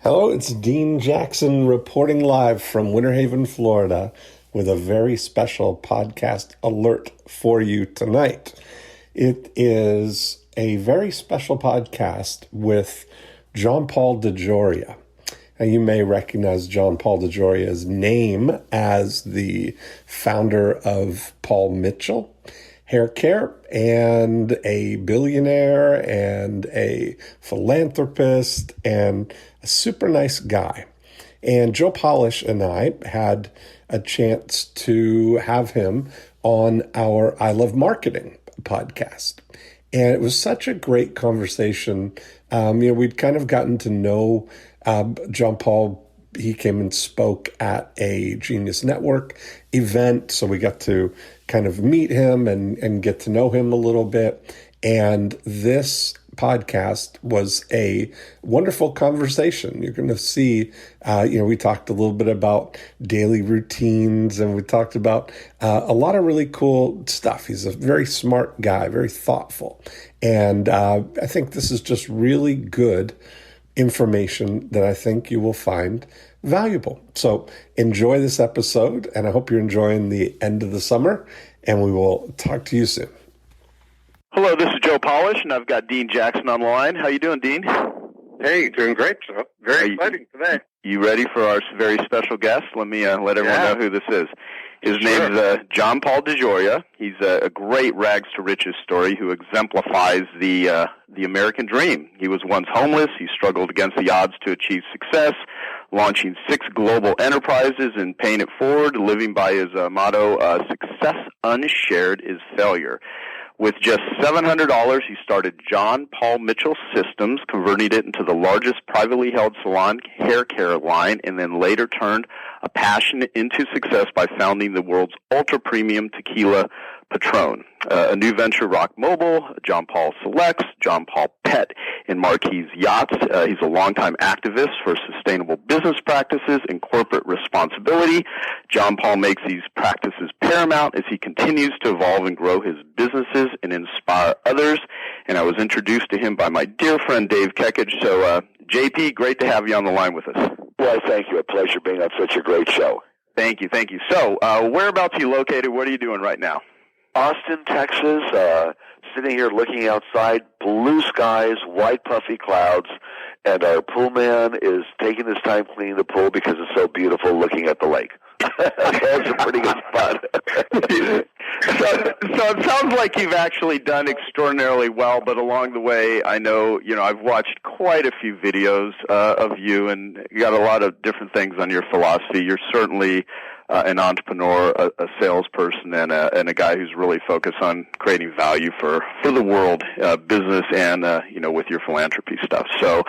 Hello, it's Dean Jackson reporting live from Winter Haven, Florida, with a very special podcast alert for you tonight. It is a very special podcast with John Paul DeJoria. Now, you may recognize John Paul DeJoria's name as the founder of Paul Mitchell Haircare, and a billionaire and a philanthropist and a super nice guy. And Joe Polish and I had a chance to have him on our I Love Marketing podcast. And it was such a great conversation. We'd kind of gotten to know John Paul. He came and spoke at a Genius Network event, so we got to kind of meet him and get to know him a little bit. And this podcast was a wonderful conversation. You're going to see, we talked a little bit about daily routines, and we talked about a lot of really cool stuff. He's a very smart guy, very thoughtful. And I think this is just really good information that I think you will find valuable. So enjoy this episode, and I hope you're enjoying the end of the summer, and we will talk to you soon. Hello, this is Joe Polish, and I've got Dean Jackson on the line. How you doing, Dean? Hey, doing great, Joe. Very exciting today. You ready for our very special guest? Let me let everyone know who this is. His name is John Paul DeJoria. He's a great rags to riches story who exemplifies the American dream. He was once homeless. He struggled against the odds to achieve success, launching 6 global enterprises and paying it forward, living by his motto, success unshared is failure. With just $700, he started John Paul Mitchell Systems, converting it into the largest privately held salon hair care line, and then later turned a passion into success by founding the world's ultra-premium tequila Patron. A new venture, Rock Mobile, John Paul Selects, John Paul Pet and Marquis Yachts. He's a longtime activist for sustainable business practices and corporate responsibility. John Paul makes these practices paramount as he continues to evolve and grow his businesses and inspire others. And I was introduced to him by my dear friend Dave Kekich. So, JP, great to have you on the line with us. Well, thank you. A pleasure being on such a great show. Thank you. So, whereabouts are you located? What are you doing right now? Austin, Texas, sitting here looking outside, blue skies, white puffy clouds, and our pool man is taking his time cleaning the pool because it's so beautiful looking at the lake. That's a pretty good spot. So it sounds like you've actually done extraordinarily well, but along the way, I know, I've watched quite a few videos of you, and you got a lot of different things on your philosophy. You're certainly an entrepreneur, a salesperson, and a guy who's really focused on creating value for the world, business, and with your philanthropy stuff. So,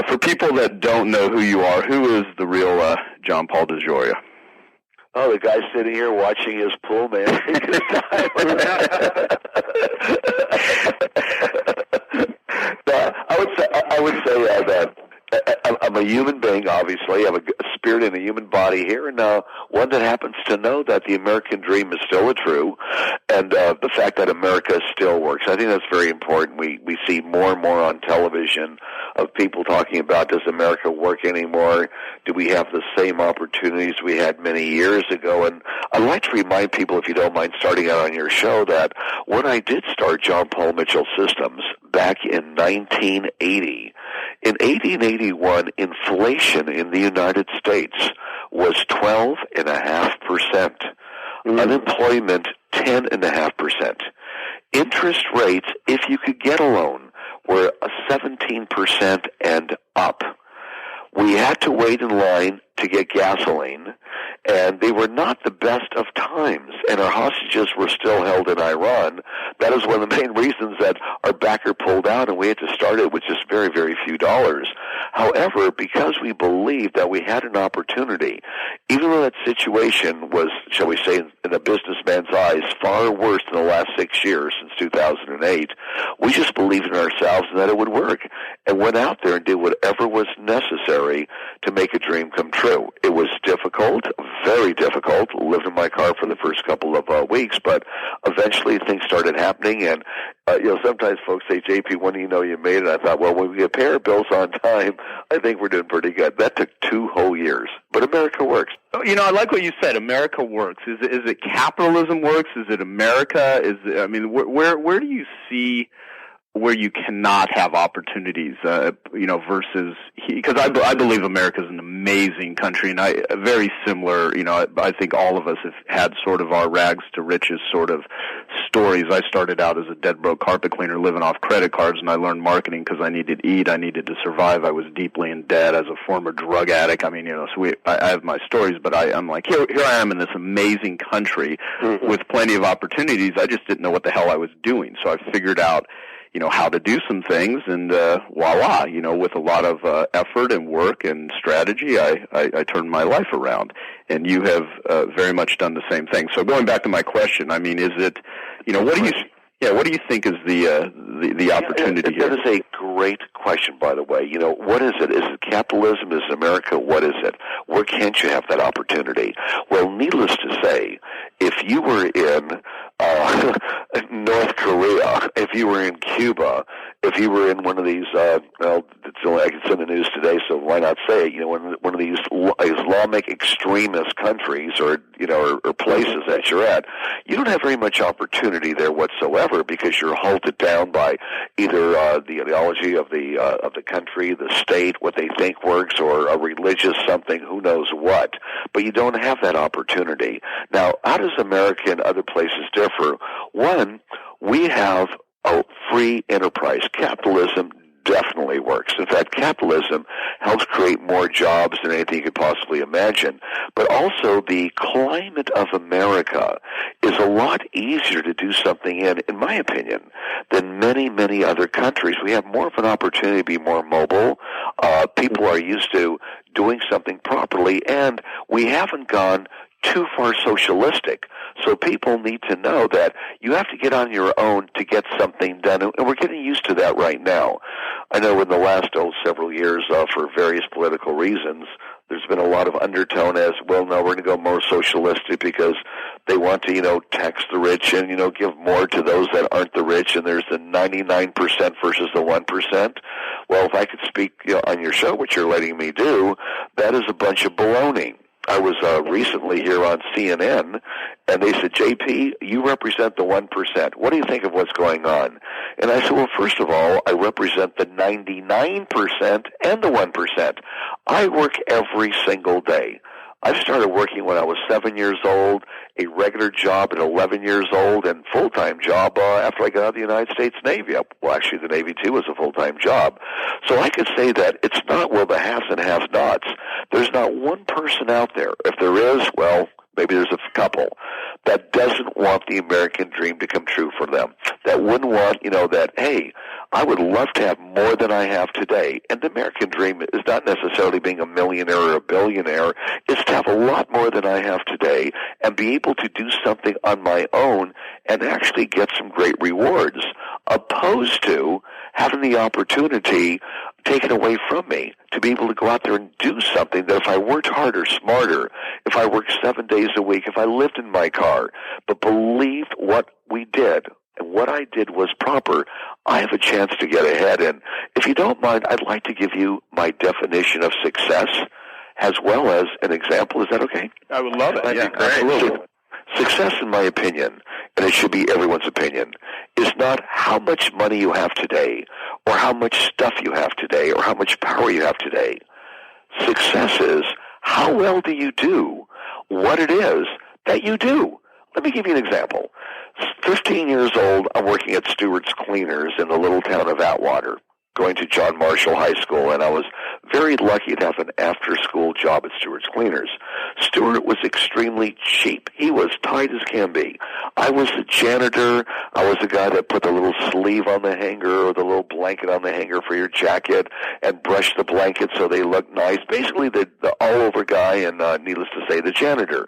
for people that don't know who you are, who is the real John Paul DeJoria? Oh, the guy sitting here watching his pool man take his time. I would say that I'm a human being, obviously. I have a spirit and a human body here, and one that happens to know that the American dream is still true, and the fact that America still works. I think that's very important. We see more and more on television of people talking about, does America work anymore? Do we have the same opportunities we had many years ago? And I'd like to remind people, if you don't mind starting out on your show, that when I did start John Paul Mitchell Systems back in 1980, in 1881, inflation in the United States was 12.5%. Unemployment, 10.5%. Interest rates, if you could get a loan, were 17% and up. We had to wait in line to get gasoline, and they were not the best of times, and our hostages were still held in Iran. That is one of the main reasons that our backer pulled out, and we had to start it with just very, very few dollars. However, because we believed that we had an opportunity, even though that situation was, shall we say, in a businessman's eyes, far worse than the last 6 years since 2008, we just believed in ourselves and that it would work, and went out there and did whatever was necessary to make a dream come true. It was difficult, very difficult. Lived in my car for the first couple of weeks, but eventually things started happening. And sometimes folks say, "JP, when do you know you made it?" I thought, well, when we pay our bills on time, I think we're doing pretty good. That took 2 whole years, but America works. I like what you said. America works. Is it capitalism works? Is it America? Where do you see where you cannot have opportunities, versus, because I believe America is an amazing country, and very similar, I think all of us have had sort of our rags to riches sort of stories. I started out as a dead broke carpet cleaner living off credit cards, and I learned marketing because I needed to eat, I needed to survive, I was deeply in debt as a former drug addict. I have my stories, but I'm like, here I am in this amazing country with plenty of opportunities. I just didn't know what the hell I was doing, so I figured out how to do some things, and voila, with a lot of effort and work and strategy, I turned my life around. And you have very much done the same thing. So going back to my question, is it, what do you think is the opportunity here? That is a great question, by the way. What is it? Is it capitalism? Is it America? What is it? Where can't you have that opportunity? Well, needless to say, if you were in North Korea, if you were in Cuba, if you were in one of these, it's in the news today, so why not say it? One of these Islamic extremist countries or places that you're at, you don't have very much opportunity there whatsoever because you're halted down by either the ideology of the country, the state, what they think works, or a religious something, who knows what. But you don't have that opportunity. Now, how does America and other places differ? One, we have a free enterprise. Capitalism definitely works. In fact, capitalism helps create more jobs than anything you could possibly imagine. But also, the climate of America is a lot easier to do something in my opinion, than many, many other countries. We have more of an opportunity to be more mobile. People are used to doing something properly, and we haven't gone too far socialistic. So people need to know that you have to get on your own to get something done, and we're getting used to that right now. I know in the last several years, for various political reasons, there's been a lot of undertone as, well, no, we're going to go more socialistic because they want to, tax the rich and, give more to those that aren't the rich, and there's the 99% versus the 1%. Well, if I could speak on your show, which you're letting me do, that is a bunch of baloney. I was recently here on CNN, and they said, JP, you represent the 1%. What do you think of what's going on? And I said, well, first of all, I represent the 99% and the 1%. I work every single day. I started working when I was 7 years old, a regular job at 11 years old, and full-time job after I got out of the United States Navy. Well, actually, the Navy, too, was a full-time job. So I could say that it's not, well, the haves and have-nots. There's not one person out there. If there is, well, maybe there's a couple that doesn't want the American dream to come true for them, that wouldn't want, that, hey, I would love to have more than I have today. And the American dream is not necessarily being a millionaire or a billionaire. It's to have a lot more than I have today and be able to do something on my own and actually get some great rewards, opposed to having the opportunity taken away from me to be able to go out there and do something that if I worked harder, smarter, if I worked 7 days a week, if I lived in my car, but believed what we did and what I did was proper, I have a chance to get ahead. And if you don't mind, I'd like to give you my definition of success as well as an example. Is that okay? I would love it. That'd be great. Absolutely. Success, in my opinion, and it should be everyone's opinion, is not how much money you have today or how much stuff you have today or how much power you have today. Success is how well do you do what it is that you do. Let me give you an example. 15 years old, I'm working at Stewart's Cleaners in the little town of Atwater, going to John Marshall High School, and I was very lucky to have an after-school job at Stewart's Cleaners. Stewart was extremely cheap. He was tight as can be. I was the janitor. I was the guy that put the little sleeve on the hanger or the little blanket on the hanger for your jacket and brushed the blanket so they looked nice. Basically, the all-over guy, and needless to say, the janitor.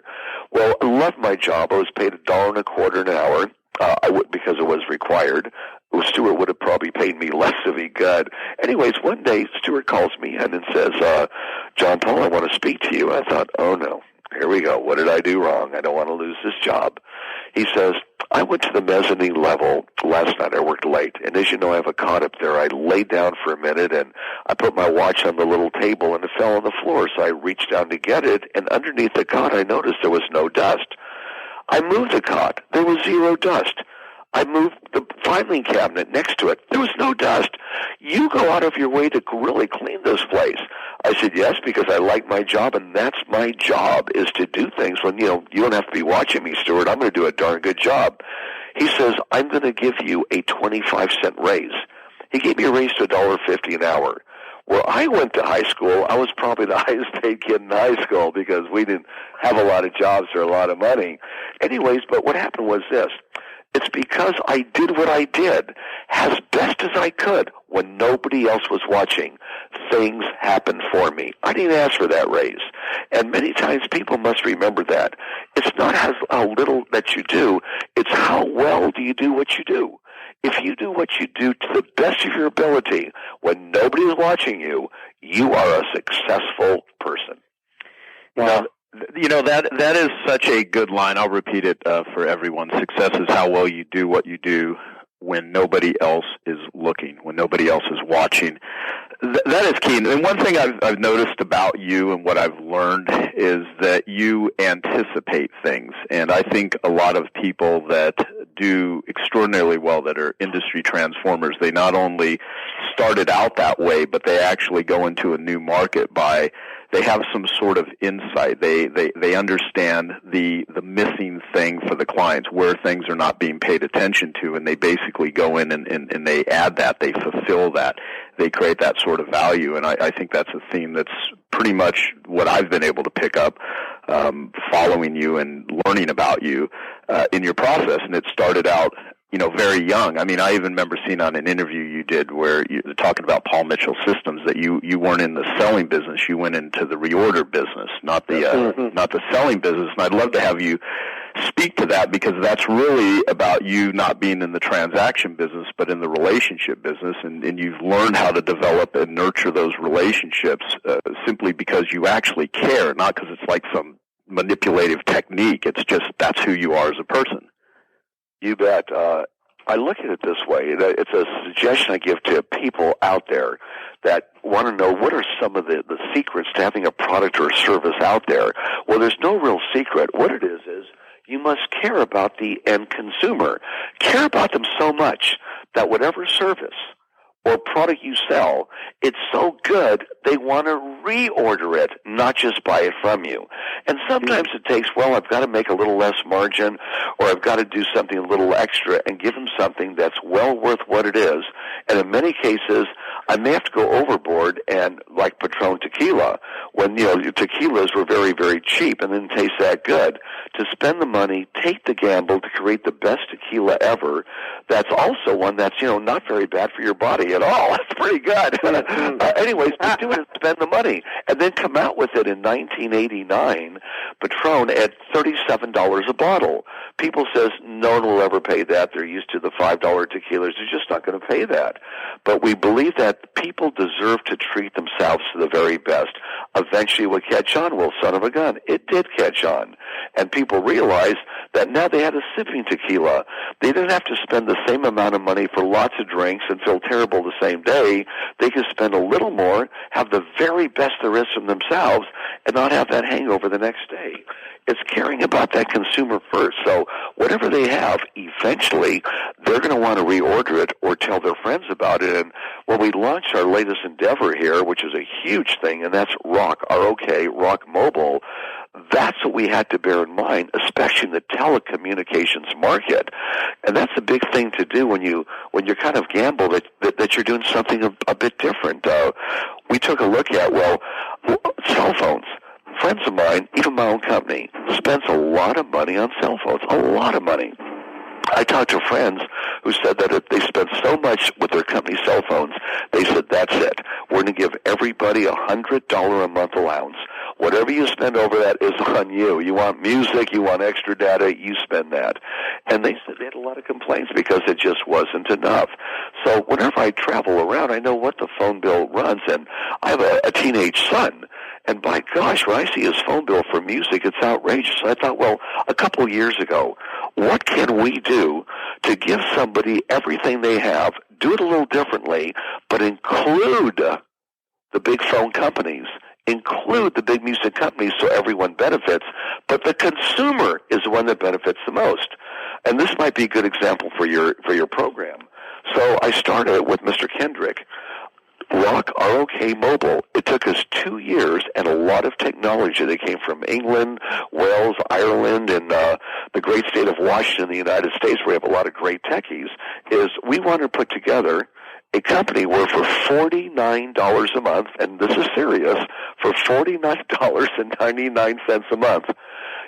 Well, I loved my job. I was paid $1.25 an hour. Because it was required. Stewart would have probably paid me less if he could. Anyways, one day, Stewart calls me in and says, John Paul, I want to speak to you. I thought, oh, no. Here we go. What did I do wrong? I don't want to lose this job. He says, I went to the mezzanine level last night. I worked late. And as you know, I have a cot up there. I laid down for a minute, and I put my watch on the little table, and it fell on the floor. So I reached down to get it, and underneath the cot, I noticed there was no dust. I moved the cot. There was zero dust. I moved the filing cabinet next to it. There was no dust. You go out of your way to really clean this place. I said, yes, because I like my job, and that's my job, is to do things when, you don't have to be watching me, Stuart. I'm going to do a darn good job. He says, I'm going to give you a 25-cent raise. He gave me a raise to $1.50 an hour. Where I went to high school, I was probably the highest paid kid in high school because we didn't have a lot of jobs or a lot of money. Anyways, but what happened was this. It's because I did what I did as best as I could when nobody else was watching. Things happened for me. I didn't ask for that raise. And many times people must remember that. It's not how little that you do. It's how well do you do what you do. If you do what you do to the best of your ability when nobody is watching you, you are a successful person. Well, that is such a good line. I'll repeat it for everyone. Success is how well you do what you do when nobody else is looking, when nobody else is watching. That is key. And one thing I've noticed about you and what I've learned is that you anticipate things. And I think a lot of people that do extraordinarily well, that are industry transformers, they not only started out that way, but they actually go into a new market by they have some sort of insight. They understand the missing thing for the clients, where things are not being paid attention to, and they basically go in and they add that, they fulfill that, they create that sort of value. And I think that's a theme that's pretty much what I've been able to pick up following you and learning about you in your process. And it started out very young. I mean, I even remember seeing on an interview you did where you were talking about Paul Mitchell Systems that you weren't in the selling business, you went into the reorder business, not the selling business. And I'd love to have you speak to that, because that's really about you not being in the transaction business, but in the relationship business, and you've learned how to develop and nurture those relationships simply because you actually care, not because it's like some manipulative technique. It's just that's who you are as a person. You bet. I look at it this way. It's a suggestion I give to people out there that want to know what are some of the secrets to having a product or a service out there. Well, there's no real secret. What it is you must care about the end consumer. Care about them so much that whatever service or product you sell, it's so good they want to reorder it, not just buy it from you. And sometimes it takes, I've got to make a little less margin, or I've got to do something a little extra and give them something that's well worth what it is. And in many cases, I may have to go overboard, and like Patron tequila, when tequilas were very, very cheap and didn't taste that good, to spend the money, take the gamble to create the best tequila ever. That's also one that's not very bad for your body at all. It's pretty good. Anyways, but do it and spend the money, and then come out with it in 1989, Patron at $37 a bottle. People says no one will ever pay that. They're used to the $5 tequilas. They're just not going to pay that. But we believe that people deserve to treat themselves to the very best. Eventually it would catch on. Well, son of a gun, it did catch on. And people realized that now they had a sipping tequila. They didn't have to spend the same amount of money for lots of drinks and feel terrible the same day. They could spend a little more, have the very best there is from themselves, and not have that hangover the next day. It's caring about that consumer first. So whatever they have, eventually they're going to want to reorder it or tell their friends about it. And when we launched our latest endeavor here, which is a huge thing, and that's Rock, R-O-K, Rock Mobile, that's what we had to bear in mind, especially in the telecommunications market. And that's a big thing to do when you kind of gamble that you're doing something a bit different. We took a look at, cell phones. Friends of mine, even my own company, spends a lot of money on cell phones, a lot of money. I talked to friends who said that if they spent so much with their company cell phones, they said, that's it. We're going to give everybody $100 a month allowance. Whatever you spend over that is on you. You want music, you want extra data, you spend that. And they said they had a lot of complaints because it just wasn't enough. So whenever I travel around, I know what the phone bill runs. And I have a teenage son. And by gosh, when I see his phone bill for music, it's outrageous. And I thought, well, a couple of years ago, what can we do to give somebody everything they have, do it a little differently, but include the big phone companies, include the big music companies so everyone benefits, but the consumer is the one that benefits the most. And this might be a good example for your program. So I started with Mr. Kendrick. Rock ROK Mobile. It took us 2 years and a lot of technology that came from England, Wales, Ireland, and the great state of Washington, the United States, where we have a lot of great techies, is we wanted to put together a company where for $49 a month, and this is serious, for $49.99 a month,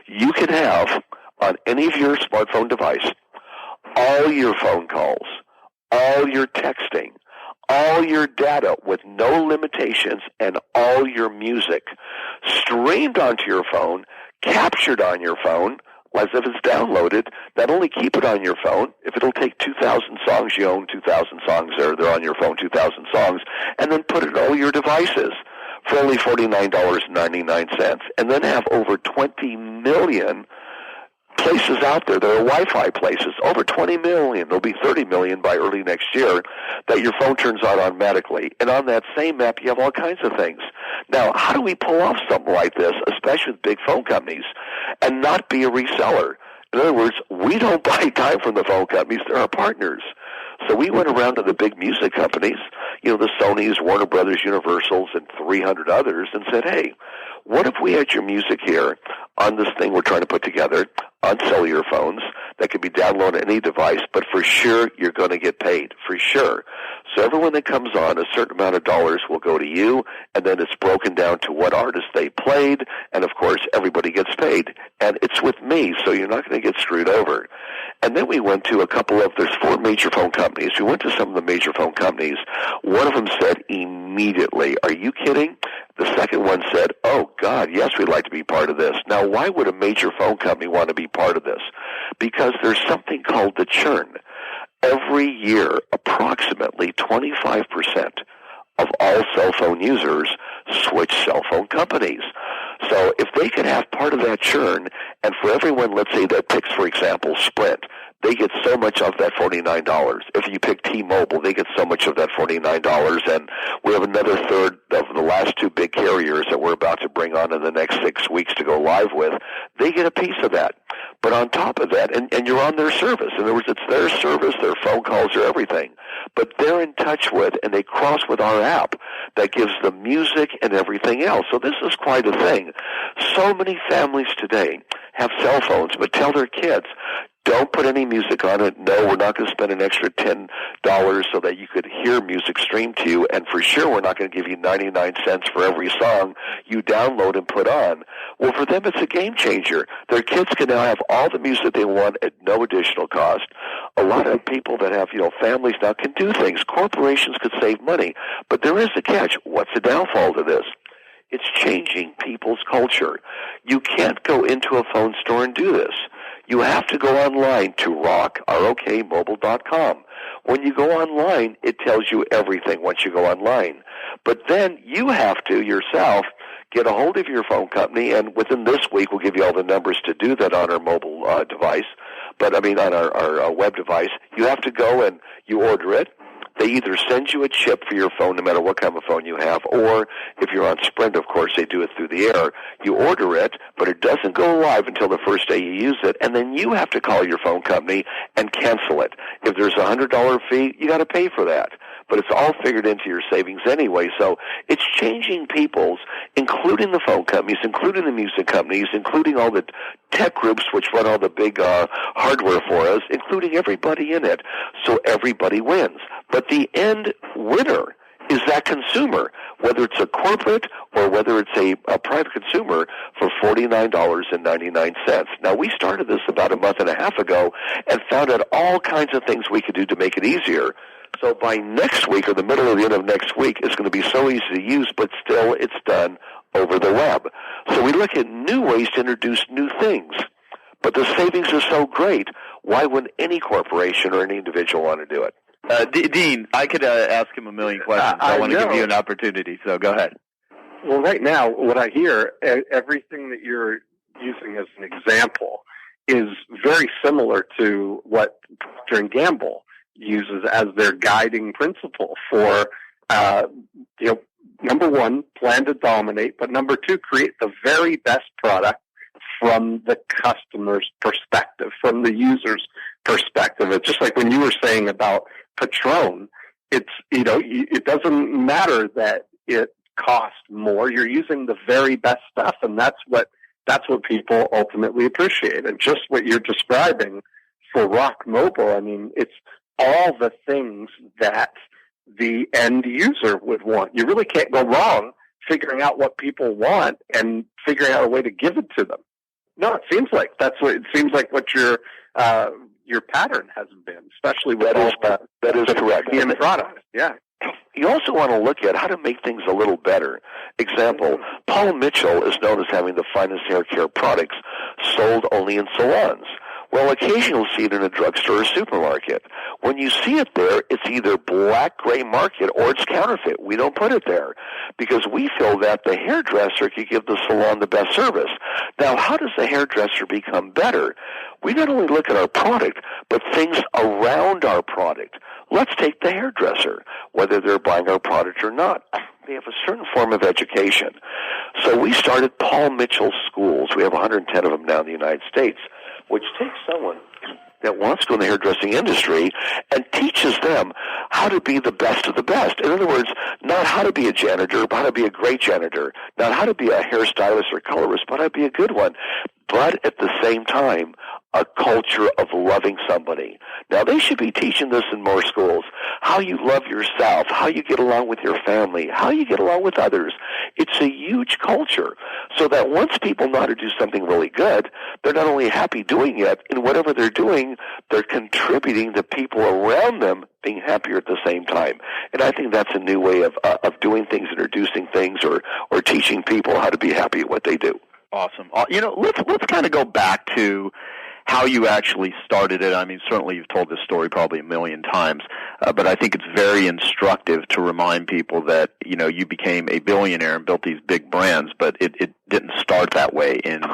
you can have on any of your smartphone device all your phone calls, all your texting, all your data with no limitations, and all your music streamed onto your phone, captured on your phone, as if it's downloaded. Not only keep it on your phone, if it'll take 2,000 songs, you own 2,000 songs there, they're on your phone, 2,000 songs, and then put it on all your devices for only $49.99, and then have over 20 million places out there. There are Wi-Fi places, over 20 million. There'll be 30 million by early next year that your phone turns on automatically. And on that same map, you have all kinds of things. Now, how do we pull off something like this, especially with big phone companies, and not be a reseller? In other words, we don't buy time from the phone companies. They're our partners. So we went around to the big music companies, the Sonys, Warner Brothers, Universals, and 300 others, and said, hey, what if we had your music here on this thing we're trying to put together on cellular phones that can be downloaded on any device, but for sure you're going to get paid, for sure. So everyone that comes on, a certain amount of dollars will go to you, and then it's broken down to what artist they played, and of course everybody gets paid. And it's with me, so you're not going to get screwed over. And then we went to there's 4 major phone companies. We went to some of the major phone companies. One of them said immediately, are you kidding? The second one said, oh, God, yes, we'd like to be part of this. Now, why would a major phone company want to be part of this? Because there's something called the churn. Every year, approximately 25% of all cell phone users switch cell phone companies. So if they could have part of that churn, and for everyone, let's say, that picks, for example, Sprint, they get so much of that $49. If you pick T-Mobile, they get so much of that $49. And we have another third of the last 2 big carriers that we're about to bring on in the next 6 weeks to go live with. They get a piece of that. But on top of that, and you're on their service. In other words, it's their service, their phone calls, their everything. But they're in touch with, and they cross with our app that gives them music and everything else. So this is quite a thing. So many families today have cell phones, but tell their kids, don't put any music on it. No, we're not going to spend an extra $10 so that you could hear music streamed to you. And for sure, we're not going to give you 99 cents for every song you download and put on. Well, for them, it's a game changer. Their kids can now have all the music they want at no additional cost. A lot of people that have, families now can do things. Corporations could save money. But there is a catch. What's the downfall to this? It's changing people's culture. You can't go into a phone store and do this. You have to go online to rokmobile.com. When you go online, it tells you everything once you go online. But then you have to yourself get a hold of your phone company, and within this week we'll give you all the numbers to do that on our mobile device, on our web device. You have to go and you order it. They either send you a chip for your phone, no matter what kind of a phone you have, or if you're on Sprint, of course, they do it through the air. You order it, but it doesn't go live until the first day you use it, and then you have to call your phone company and cancel it. If there's a $100 fee, you got to pay for that. But it's all figured into your savings anyway. So it's changing people's, including the phone companies, including the music companies, including all the tech groups which run all the big hardware for us, including everybody in it. So everybody wins. But the end winner is that consumer, whether it's a corporate or whether it's a private consumer, for $49.99. Now, we started this about a month and a half ago and found out all kinds of things we could do to make it easier. So by next week, or the middle or the end of next week, it's going to be so easy to use, but still it's done over the web. So we look at new ways to introduce new things. But the savings are so great, why wouldn't any corporation or any individual want to do it? Dean, I could ask him a million questions. I want to give you an opportunity, so go ahead. Well, right now, what I hear, everything that you're using as an example is very similar to what Procter & Gamble uses as their guiding principle for, number one, plan to dominate, but number two, create the very best product from the customer's perspective, from the user's perspective. It's just like when you were saying about Patron, it doesn't matter that it costs more. You're using the very best stuff, and that's what people ultimately appreciate. And just what you're describing for Rock Mobile, I mean, it's all the things that the end user would want. You really can't go wrong figuring out what people want and figuring out a way to give it to them. No, it seems like what your pattern has been, especially with that is correct. The product. Yeah. You also want to look at how to make things a little better. Example, Paul Mitchell is known as having the finest hair care products sold only in salons. Well, occasionally you'll see it in a drugstore or supermarket. When you see it there, it's either black, gray market or it's counterfeit. We don't put it there because we feel that the hairdresser could give the salon the best service. Now, how does the hairdresser become better? We not only look at our product, but things around our product. Let's take the hairdresser, whether they're buying our product or not. They have a certain form of education. So we started Paul Mitchell schools. We have 110 of them now in the United States, which takes someone that wants to go in the hairdressing industry and teaches them how to be the best of the best. In other words, not how to be a janitor, but how to be a great janitor. Not how to be a hairstylist or colorist, but how to be a good one. But at the same time, a culture of loving somebody. Now, they should be teaching this in more schools. How you love yourself, how you get along with your family, how you get along with others. It's a huge culture. So that once people know how to do something really good, they're not only happy doing it, in whatever they're doing, they're contributing to people around them being happier at the same time. And I think that's a new way of doing things, introducing things, or teaching people how to be happy at what they do. Awesome. Let's kind of go back to how you actually started it. I mean, certainly you've told this story probably a million times, but I think it's very instructive to remind people that, you became a billionaire and built these big brands, but it didn't start that way. And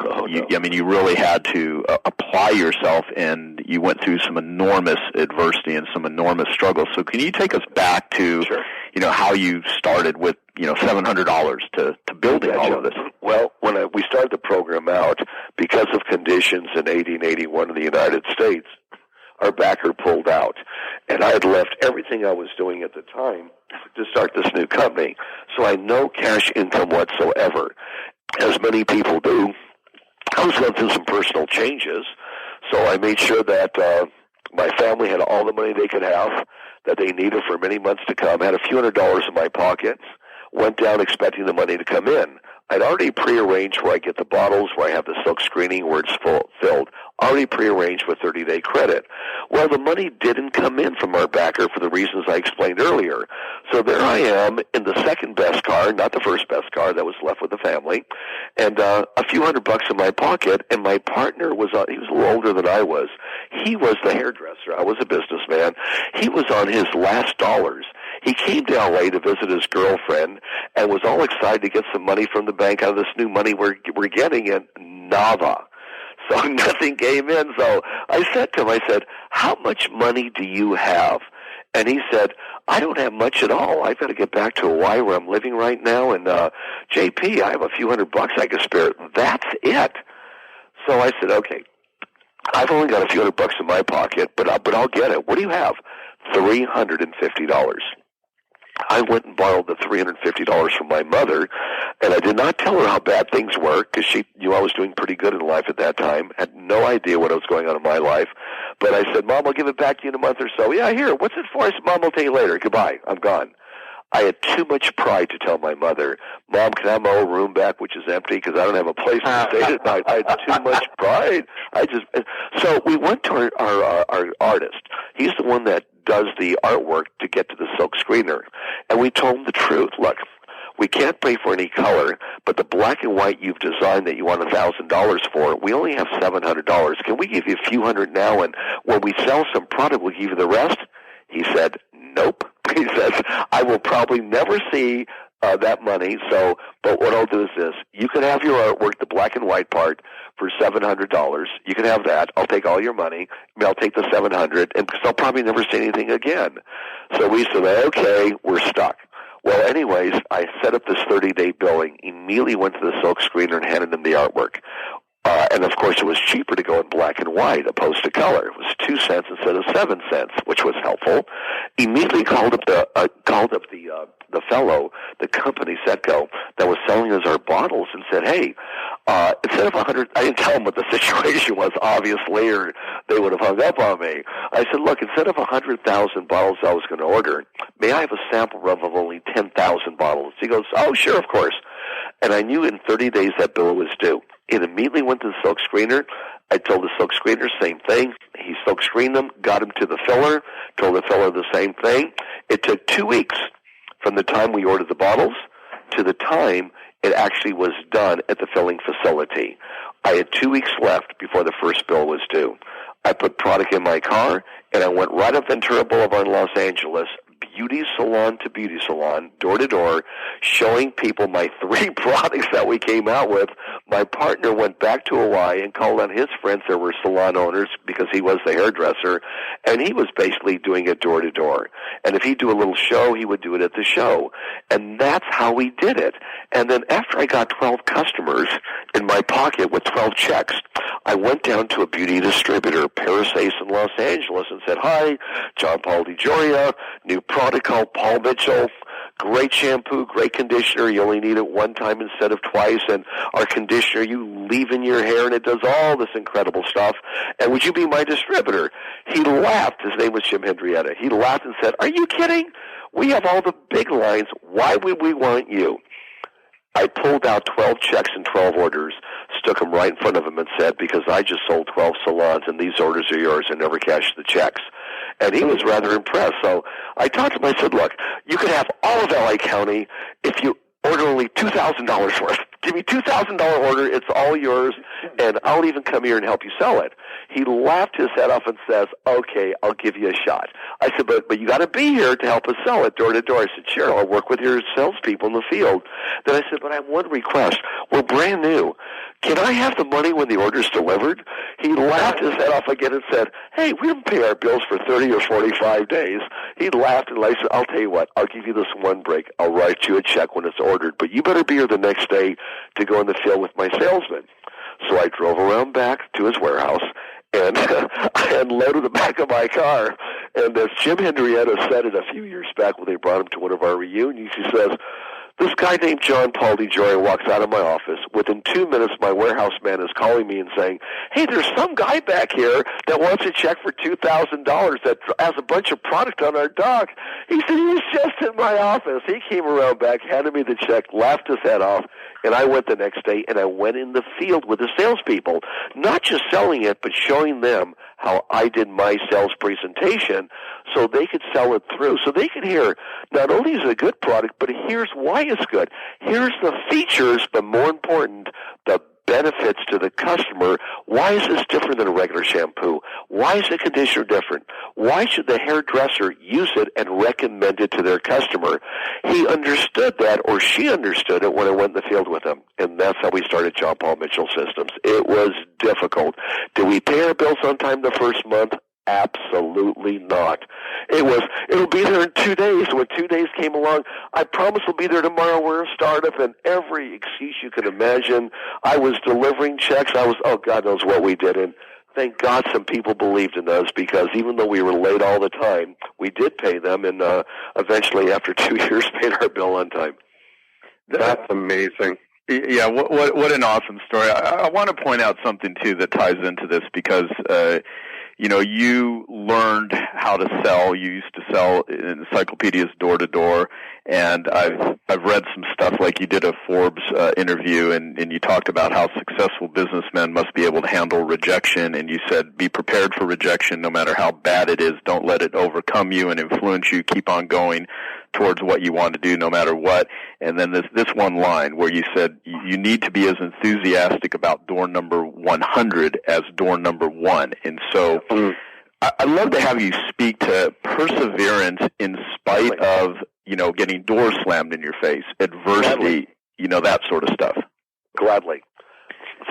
you really had to apply yourself, and you went through some enormous adversity and some enormous struggles. So can you take us back to, Sure. How you started with, $700 to building all of this? Well, when we started the program out, because of conditions in 1881 in the United States, our backer pulled out. And I had left everything I was doing at the time to start this new company. So I had no cash income whatsoever. As many people do, I was going through some personal changes. So I made sure that my family had all the money they could have that they needed for many months to come. I had a few $100s in my pocket. Went down expecting the money to come in. I'd already prearranged where I get the bottles, where I have the silk screening, where it's filled. Already prearranged with 30-day credit. Well, the money didn't come in from our backer for the reasons I explained earlier. So there I am in the second best car, not the first best car that was left with the family, and a few $100 in my pocket. And my partner he was a little older than I was. He was the hairdresser. I was a businessman. He was on his last dollars. He came to L.A. to visit his girlfriend and was all excited to get some money from the bank out of this new money we're getting, and nada. So nothing came in. So I said to him, how much money do you have? And he said, I don't have much at all. I've got to get back to Hawaii where I'm living right now. And JP, I have a few $100 I can spare. That's it. So I said, okay, I've only got a few $100 in my pocket, but I'll get it. What do you have? $350. I went and borrowed the $350 from my mother, and I did not tell her how bad things were because she knew I was doing pretty good in life at that time, had no idea what was going on in my life. But I said, Mom, I'll give it back to you in a month or so. Yeah, here, what's it for? I said, Mom, I'll tell you later. Goodbye. I'm gone. I had too much pride to tell my mother, Mom, can I have my old room back, which is empty, because I don't have a place to stay at night. I had too much pride. So we went to our artist. He's the one that does the artwork to get to the silk screener. And we told him the truth. Look, we can't pay for any color, but the black and white you've designed that you want $1,000 for, we only have $700. Can we give you a few hundred now, and when we sell some product, we'll give you the rest? He said, nope. He says, I will probably never see that money. So, but what I'll do is this: you can have your artwork, the black and white part, for $700. You can have that. I'll take all your money. I'll take the $700, and because I'll probably never say anything again. So we said, okay, we're stuck. Well, anyways, I set up this 30-day billing, immediately went to the silk screener and handed them the artwork. And of course, it was cheaper to go in black and white opposed to color. It was 2 cents instead of 7 cents, which was helpful. Immediately called up the fellow, the company Setco that was selling us our bottles, and said, "Hey, instead of 100, I didn't tell them what the situation was, obviously, or they would have hung up on me. I said, look, instead of 100,000 bottles I was going to order, may I have a sample run of only 10,000 bottles?" He goes, "Oh, sure, of course." And I knew in 30 days that bill was due. It immediately went to the silk screener. I told the silk screener same thing. He silk screened them, got them to the filler, told the filler the same thing. It took 2 weeks from the time we ordered the bottles to the time it actually was done at the filling facility. I had 2 weeks left before the first bill was due. I put product in my car, and I went right up Ventura Boulevard in Los Angeles, beauty salon to beauty salon, door to door, showing people my 3 products that we came out with. My partner went back to Hawaii and called on his friends that were salon owners because he was the hairdresser, and he was basically doing it door to door. And if he'd do a little show, he would do it at the show. And that's how we did it. And then after I got 12 customers in my pocket with 12 checks, I went down to a beauty distributor, Paris Ace in Los Angeles, and said, "Hi, John Paul DeJoria, new product called Paul Mitchell. Great shampoo, great conditioner. You only need it one time instead of twice. And our conditioner, you leave in your hair, and it does all this incredible stuff. And would you be my distributor?" He laughed. His name was Jim Henrietta. He laughed and said, "Are you kidding? We have all the big lines. Why would we want you?" I pulled out 12 checks and 12 orders, stuck them right in front of him, and said, "Because I just sold 12 salons, and these orders are yours, and never cashed the checks." And he was rather impressed. So I talked to him. I said, "Look, you can have all of L.A. County if you order only $2,000 worth. Give me $2,000 order. It's all yours, and I'll even come here and help you sell it." He laughed his head off and says, "Okay, I'll give you a shot." I said, but you got to be here to help us sell it door to door." I said, "Sure, I'll work with your salespeople in the field." Then I said, "But I have one request. We're brand new. Can I have the money when the order's delivered?" He laughed his head off again and said, "Hey, we don't pay our bills for 30 or 45 days. He laughed and I said, "I'll tell you what, I'll give you this one break. I'll write you a check when it's ordered, but you better be here the next day to go in the field with my salesman." So I drove around back to his warehouse, and I unloaded the back of my car. And as Jim Henrietta said it a few years back when they brought him to one of our reunions, he says, "This guy named John Paul DeJoria walks out of my office. Within 2 minutes, my warehouse man is calling me and saying, 'Hey, there's some guy back here that wants a check for $2,000 that has a bunch of product on our dock.'" He said, "He was just in my office." He came around back, handed me the check, laughed his head off, and I went the next day, and I went in the field with the salespeople, not just selling it, but showing them how I did my sales presentation so they could sell it through, so they could hear not only is it a good product, but here's why it's good. Here's the features, but more important, the benefits to the customer. Why is this different than a regular shampoo? Why is the conditioner different? Why should the hairdresser use it and recommend it to their customer? He understood that, or she understood it when I went in the field with him. And that's how we started John Paul Mitchell Systems. It was difficult. Did we pay our bills on time the first month? Absolutely not. It'll be there in 2 days. When 2 days came along, I promise we'll be there tomorrow. We're a startup, and every excuse you can imagine. I was delivering checks. God knows what we did. And thank God some people believed in us, because even though we were late all the time, we did pay them, and eventually after 2 years paid our bill on time. That's amazing. Yeah, what an awesome story. I want to point out something, too, that ties into this, because you learned how to sell. You used to sell encyclopedias door to door, and I've read some stuff, like you did a Forbes interview, and you talked about how successful businessmen must be able to handle rejection, and you said, be prepared for rejection no matter how bad it is. Don't let it overcome you and influence you. Keep on going towards what you want to do no matter what. And then this one line where you said you need to be as enthusiastic about door number 100 as door number 1. And so I'd love to have you speak to perseverance in spite of, getting doors slammed in your face, adversity, that sort of stuff. Gladly.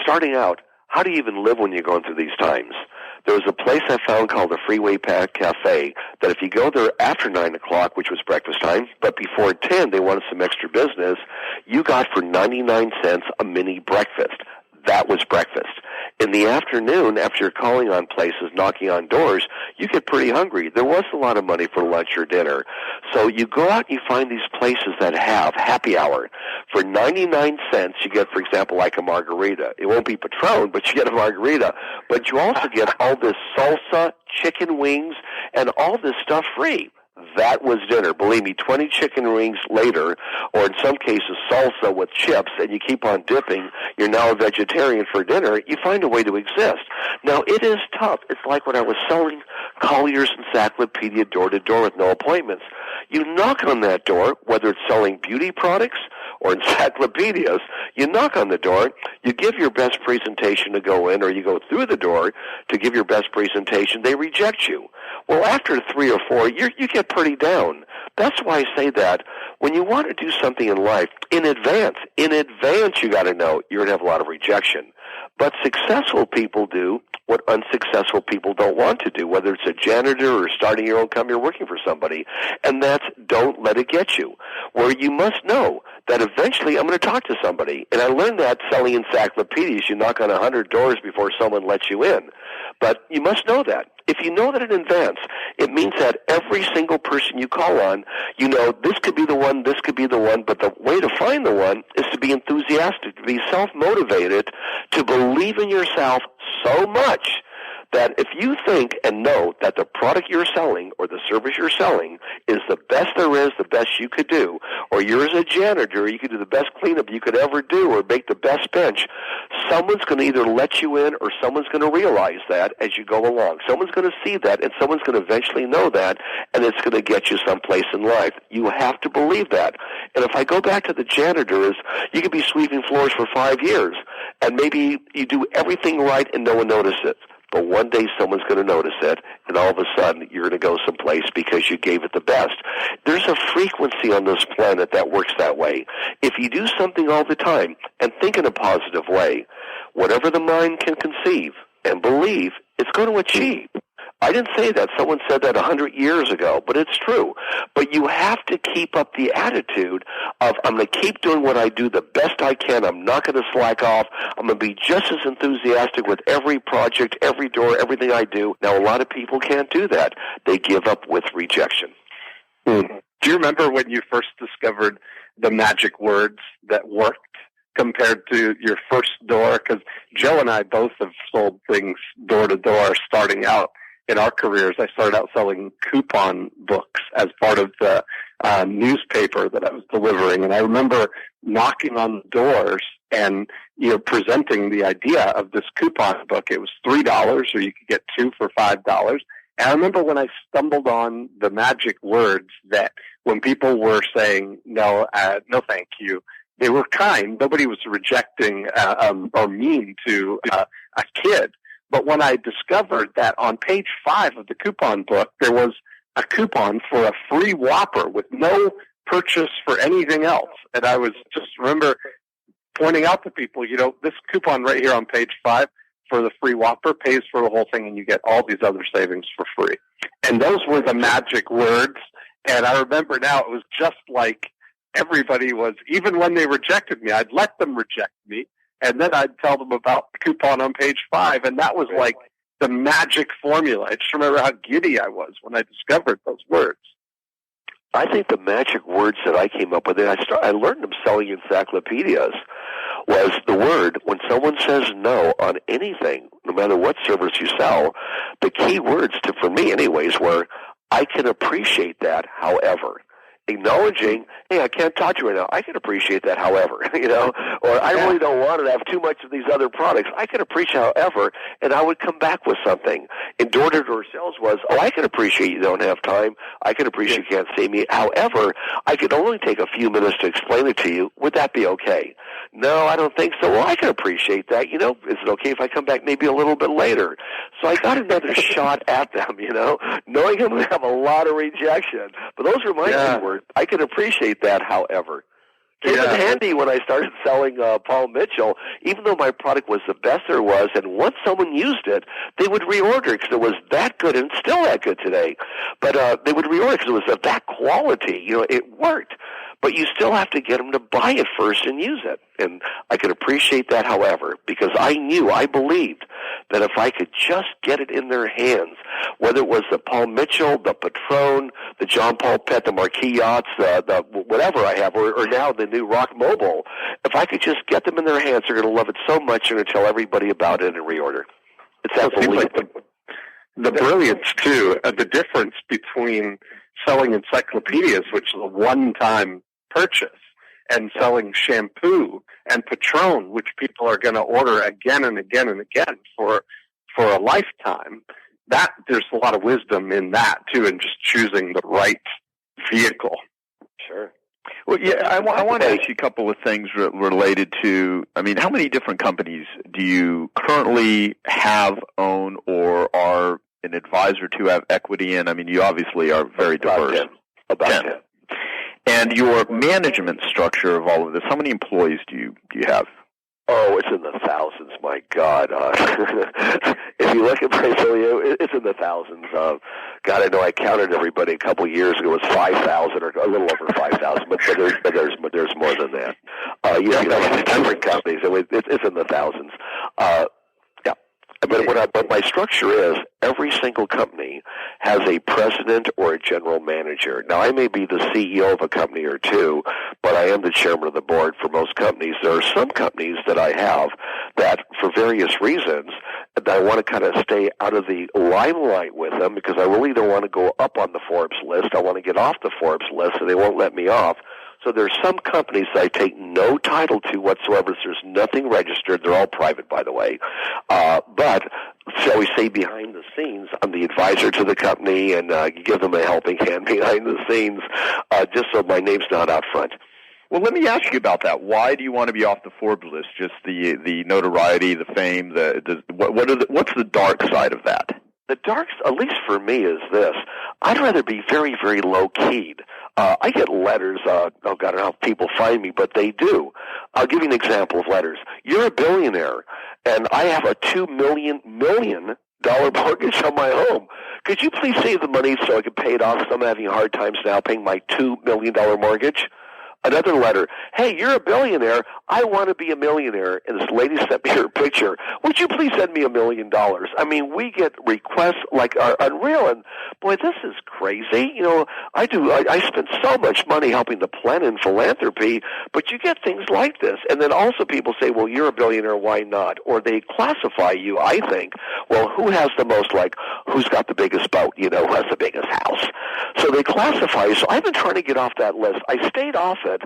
Starting out, how do you even live when you're going through these times? There was a place I found called the Freeway Cafe that if you go there after 9 o'clock, which was breakfast time, but before 10 they wanted some extra business, you got for 99 cents a mini breakfast. That was breakfast. In the afternoon, after you're calling on places, knocking on doors, you get pretty hungry. There wasn't a lot of money for lunch or dinner. So you go out and you find these places that have happy hour. For 99 cents, you get, for example, like a margarita. It won't be Patron, but you get a margarita. But you also get all this salsa, chicken wings, and all this stuff free. That was dinner. Believe me, 20 chicken wings later, or in some cases salsa with chips, and you keep on dipping, you're now a vegetarian for dinner, you find a way to exist. Now, it is tough. It's like when I was selling Collier's Encyclopedia door-to-door with no appointments. You knock on that door, whether it's selling beauty products or encyclopedias, you knock on the door, you give your best presentation to go in, or you go through the door to give your best presentation, they reject you. Well, after 3 or 4, you get pretty down. That's why I say that when you want to do something in life, in advance you got to know you're going to have a lot of rejection. But successful people do what unsuccessful people don't want to do, whether it's a janitor or starting your own company or working for somebody, and that's don't let it get you. Where you must know that eventually I'm going to talk to somebody, and I learned that selling encyclopedias. You knock on 100 doors before someone lets you in. But you must know that. If you know that in advance, it means that every single person you call on, you know, this could be the one, this could be the one, but the way to find the one is to be enthusiastic, to be self-motivated, to believe in yourself so much that if you think and know that the product you're selling or the service you're selling is the best there is, the best you could do, or you're as a janitor, you could do the best cleanup you could ever do or make the best bench, someone's going to either let you in or someone's going to realize that as you go along. Someone's going to see that and someone's going to eventually know that, and it's going to get you someplace in life. You have to believe that. And if I go back to the janitors, you could be sweeping floors for 5 years, and maybe you do everything right and no one notices it. But one day someone's going to notice it, and all of a sudden you're going to go someplace because you gave it the best. There's a frequency on this planet that works that way. If you do something all the time and think in a positive way, whatever the mind can conceive and believe, it's going to achieve. I didn't say that. Someone said that 100 years ago, but it's true. But you have to keep up the attitude of, I'm going to keep doing what I do the best I can. I'm not going to slack off. I'm going to be just as enthusiastic with every project, every door, everything I do. Now, a lot of people can't do that. They give up with rejection. Do you remember when you first discovered the magic words that worked compared to your first door? Because Joe and I both have sold things door to door starting out. In our careers, I started out selling coupon books as part of the newspaper that I was delivering. And I remember knocking on doors and, presenting the idea of this coupon book. It was $3, or you could get 2 for $5. And I remember when I stumbled on the magic words that when people were saying, no, thank you, they were kind. Nobody was rejecting or mean to a kid. But when I discovered that on page 5 of the coupon book, there was a coupon for a free Whopper with no purchase for anything else. And I was just remember pointing out to people, this coupon right here on page 5 for the free Whopper pays for the whole thing, and you get all these other savings for free. And those were the magic words. And I remember now it was just like everybody was, even when they rejected me, I'd let them reject me. And then I'd tell them about the coupon on page 5, and that was like the magic formula. I just remember how giddy I was when I discovered those words. I think the magic words that I came up with, and I learned them selling encyclopedias, was the word, when someone says no on anything, no matter what service you sell, the key words, for me anyways, were, I can appreciate that, however. acknowledging, hey, I can't talk to you right now. I can appreciate that, however, or I really don't want to have too much of these other products. I can appreciate, however, and I would come back with something. And door-to-door sales was, I can appreciate you don't have time. I can appreciate you can't see me. However, I could only take a few minutes to explain it to you. Would that be okay? No, I don't think so. Well, I can appreciate that. Is it okay if I come back maybe a little bit later? So I got another shot at them, knowing I'm going to have a lot of rejection. But those were my keywords. I can appreciate that, however. Came in handy when I started selling Paul Mitchell, even though my product was the best there was, and once someone used it, they would reorder because it was that good, and it's still that good today. But they would reorder because it was of that quality. It worked. But you still have to get them to buy it first and use it. And I could appreciate that, however, because I believed that if I could just get it in their hands, whether it was the Paul Mitchell, the Patron, the John Paul Pet, the Marquis Yachts, the whatever I have, or now the new Rock Mobile, if I could just get them in their hands, they're going to love it so much, they're going to tell everybody about it and reorder. It's that belief. The brilliance, too, the difference between selling encyclopedias, which is a one-time purchase, and selling shampoo and Patron, which people are going to order again and again and again for a lifetime. That there's a lot of wisdom in that too, and just choosing the right vehicle. Sure. Well, I want to ask you a couple of things related to. How many different companies do you currently have, own, or are an advisor to, have equity in? You obviously are very diverse. About 10. And your management structure of all of this, how many employees do you have? Oh, it's in the thousands, my God. If you look at my portfolio, it's in the thousands. God, I know I counted everybody a couple of years ago. It was 5,000 or a little over 5,000, but there's more than that. Different companies. It's in the thousands. But my structure is every single company has a president or a general manager. Now, I may be the CEO of a company or two, but I am the chairman of the board for most companies. There are some companies that I have that, for various reasons, that I want to kind of stay out of the limelight with them because I really don't want to go up on the Forbes list. I want to get off the Forbes list, and they won't let me off. So there's some companies that I take no title to whatsoever. There's nothing registered. They're all private, by the way. But, shall we say, behind the scenes, I'm the advisor to the company and give them a helping hand behind the scenes, just so my name's not out front. Well, let me ask you about that. Why do you want to be off the Forbes list? Just the notoriety, the fame, what's the dark side of that? The dark, at least for me, is this. I'd rather be very, very low-keyed. I get letters. I don't know how people find me, but they do. I'll give you an example of letters. You're a billionaire, and I have a $2 million mortgage on my home. Could you please save the money so I can pay it off? Because I'm having a hard time now paying my $2 million mortgage. Another letter. Hey, you're a billionaire. I want to be a millionaire. And this lady sent me her picture. Would you please send me $1 million? We get requests like are unreal. And boy, this is crazy. I spend so much money helping the planet in philanthropy, but you get things like this. And then also people say, well, you're a billionaire. Why not? Or they classify you, I think, well, who has the most, who's got the biggest boat? Who has the biggest house? So they classify you. So I've been trying to get off that list. I stayed off it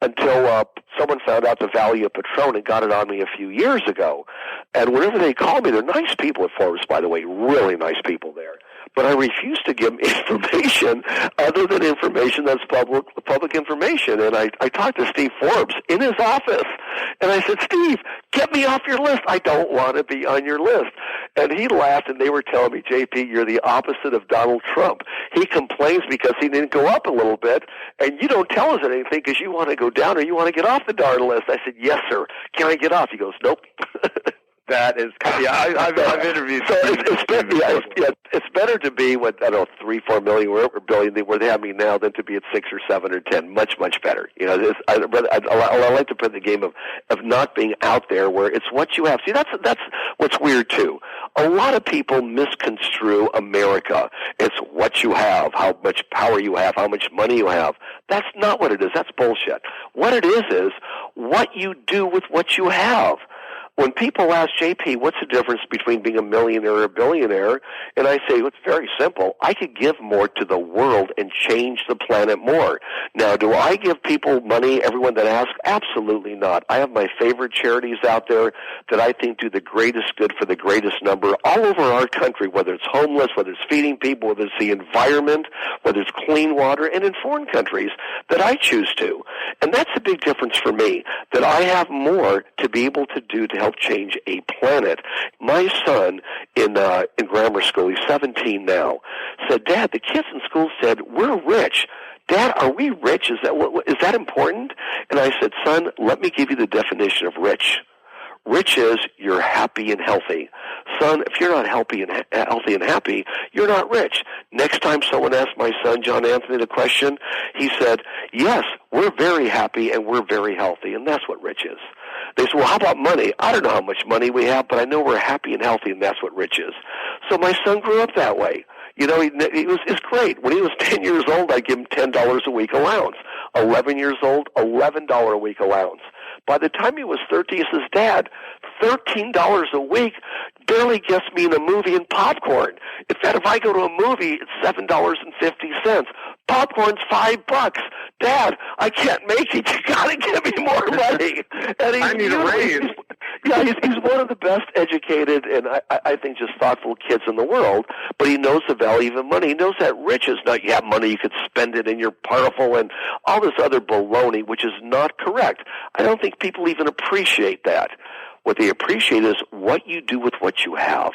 until someone found out the value of Patron and got it on me a few years ago. And whenever they call me, they're nice people at Forbes, by the way, really nice people there. But I refuse to give information other than information that's public information. And I talked to Steve Forbes in his office, and I said, Steve, get me off your list. I don't want to be on your list. And he laughed, and they were telling me, JP, you're the opposite of Donald Trump. He complains because he didn't go up a little bit, and you don't tell us anything because you want to go down or you want to get off the darn list. I said, yes, sir. Can I get off? He goes, nope. That is, I've interviewed. So it's better to be with 3-4 million or billion where they have me now than to be at 6 or 7 or 10. Much better. I like to play the game of not being out there where it's what you have. See, that's what's weird too. A lot of people misconstrue America. It's what you have, how much power you have, how much money you have. That's not what it is. That's bullshit. What it is what you do with what you have. when people ask JP, what's the difference between being a millionaire or a billionaire? And I say, it's very simple. I could give more to the world and change the planet more. Now, do I give people money, everyone that asks? Absolutely not. I have my favorite charities out there that I think do the greatest good for the greatest number all over our country, whether it's homeless, whether it's feeding people, whether it's the environment, whether it's clean water, and in foreign countries that I choose to. And that's a big difference for me, that I have more to be able to do to help change a planet. My son in grammar school, he's 17 now, said, Dad, the kids in school said, we're rich. Dad, are we rich? Is that important? And I said, son, let me give you the definition of rich. Rich is you're happy and healthy. Son, if you're not healthy and happy, you're not rich. Next time someone asked my son, John Anthony, the question, he said, yes, we're very happy and we're very healthy, and that's what rich is. They said, well, how about money? I don't know how much money we have, but I know we're happy and healthy, and that's what rich is. So my son grew up that way. You know, it's great. When he was 10 years old, I give him $10 a week allowance. 11 years old, $11 a week allowance. By the time he was 13, he says, Dad, $13 a week barely gets me in a movie and popcorn. In fact, if I go to a movie, it's $7.50. Popcorn's $5. Dad, I can't make it. You got to give me more money. And I need a raise. He's one of the best educated and I think just thoughtful kids in the world, but he knows the value of money. He knows that rich is not, you have money, you could spend it and you're powerful and all this other baloney, which is not correct. I don't think people even appreciate that. What they appreciate is what you do with what you have.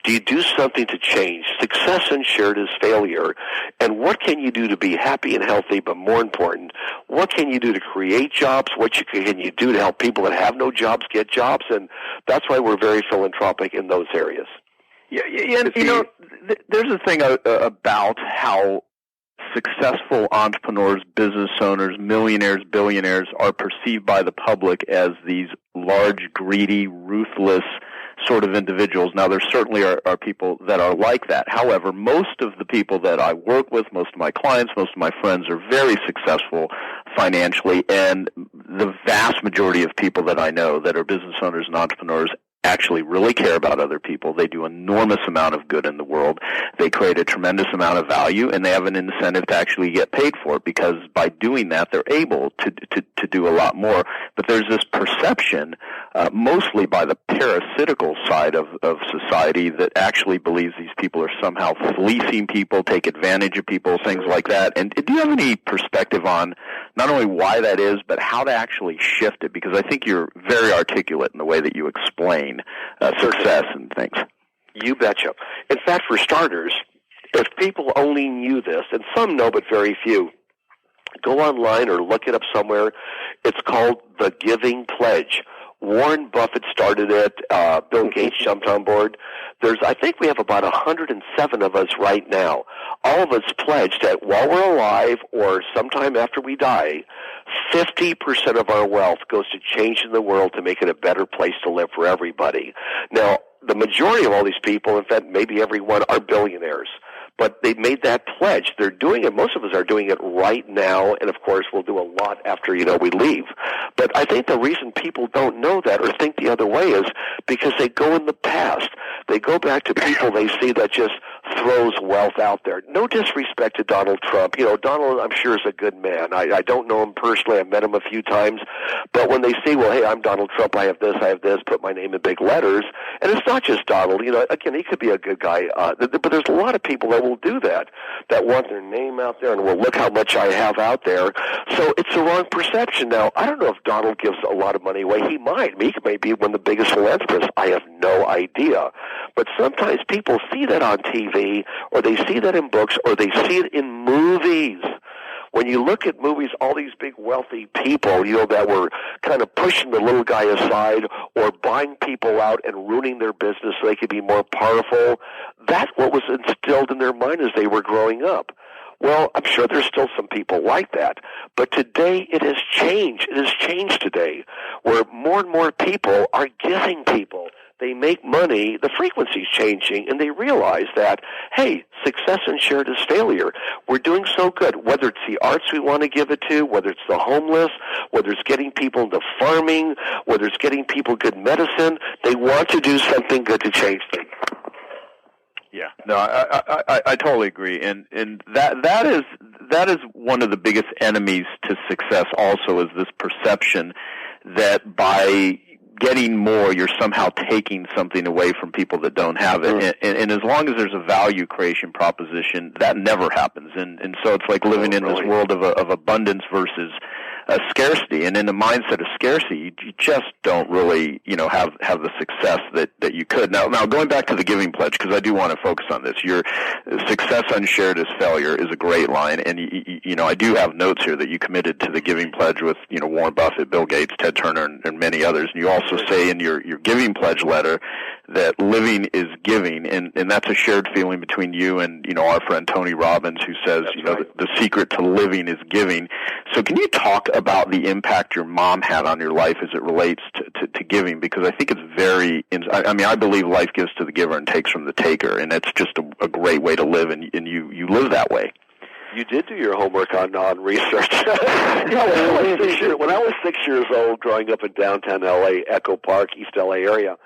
Do you do something to change? Success unshared is failure. And what can you do to be happy and healthy, but more important, what can you do to create jobs? What can you do to help people that have no jobs get jobs? And that's why we're very philanthropic in those areas. Yeah, and, you know, there's a thing about how successful entrepreneurs, business owners, millionaires, billionaires are perceived by the public as these large, greedy, ruthless sort of individuals. Now, there certainly are people that are like that. However, most of the people that I work with, most of my clients, most of my friends are very successful financially, and the vast majority of people that I know that are business owners and entrepreneurs actually really care about other people. They do enormous amount of good in the world. They create a tremendous amount of value, and they have an incentive to actually get paid for it, because by doing that, they're able to do a lot more. But there's this perception, mostly by the parasitical side of society, that actually believes these people are somehow fleecing people, take advantage of people, things like that. And do you have any perspective on not only why that is, but how to actually shift it? Because I think you're very articulate in the way that you explain success and things. You betcha. In fact, for starters, if people only knew this, and some know but very few, go online or look it up somewhere. It's called the Giving Pledge. Warren Buffett started it. Bill Gates jumped on board. I think we have about 107 of us right now. All of us pledged that while we're alive or sometime after we die, 50% of our wealth goes to changing the world to make it a better place to live for everybody. Now, the majority of all these people, in fact, maybe everyone, are billionaires. But they made that pledge. They're doing it. Most of us are doing it right now, and of course we'll do a lot after, we leave. But I think the reason people don't know that or think the other way is because they go in the past. They go back to people they see that just throws wealth out there. No disrespect to Donald Trump. Donald, I'm sure, is a good man. I don't know him personally. I've met him a few times. But when they see, well, hey, I'm Donald Trump, I have this, put my name in big letters. And it's not just Donald. Again, he could be a good guy. But there's a lot of people that will do that want their name out there and, well, look how much I have out there. So it's the wrong perception. Now, I don't know if Donald gives a lot of money away. He might. He may be one of the biggest philanthropists. I have no idea. But sometimes people see that on TV, or they see that in books, or they see it in movies. When you look at movies, all these big wealthy people, that were kind of pushing the little guy aside or buying people out and ruining their business so they could be more powerful, that's what was instilled in their mind as they were growing up. Well, I'm sure there's still some people like that. But today it has changed. It has changed today, where more and more people are giving people. they make money, the frequency's changing, and they realize that, hey, success unshared is failure. We're doing so good, whether it's the arts we want to give it to, whether it's the homeless, whether it's getting people into farming, whether it's getting people good medicine. They want to do something good to change things. Yeah, no, I totally agree, and that is one of the biggest enemies to success. Also, is this perception that by getting more, you're somehow taking something away from people that don't have it. And as long as there's a value creation proposition, that never happens. And so it's like living in this world of abundance versus scarcity. And in the mindset of scarcity, you just don't really, have the success that you could. Now going back to the giving pledge, because I do want to focus on this. Your success unshared is failure is a great line. And, I do have notes here that you committed to the giving pledge with, Warren Buffett, Bill Gates, Ted Turner, and many others. And you also say in your giving pledge letter that living is giving, and that's a shared feeling between you and, our friend Tony Robbins, who says, the secret to living is giving. So can you talk about the impact your mom had on your life as it relates to giving? Because I think it's I believe life gives to the giver and takes from the taker, and it's just a great way to live, and you live that way. You did do your homework on research. When I was 6 years old, growing up in downtown L.A., Echo Park, East L.A. area,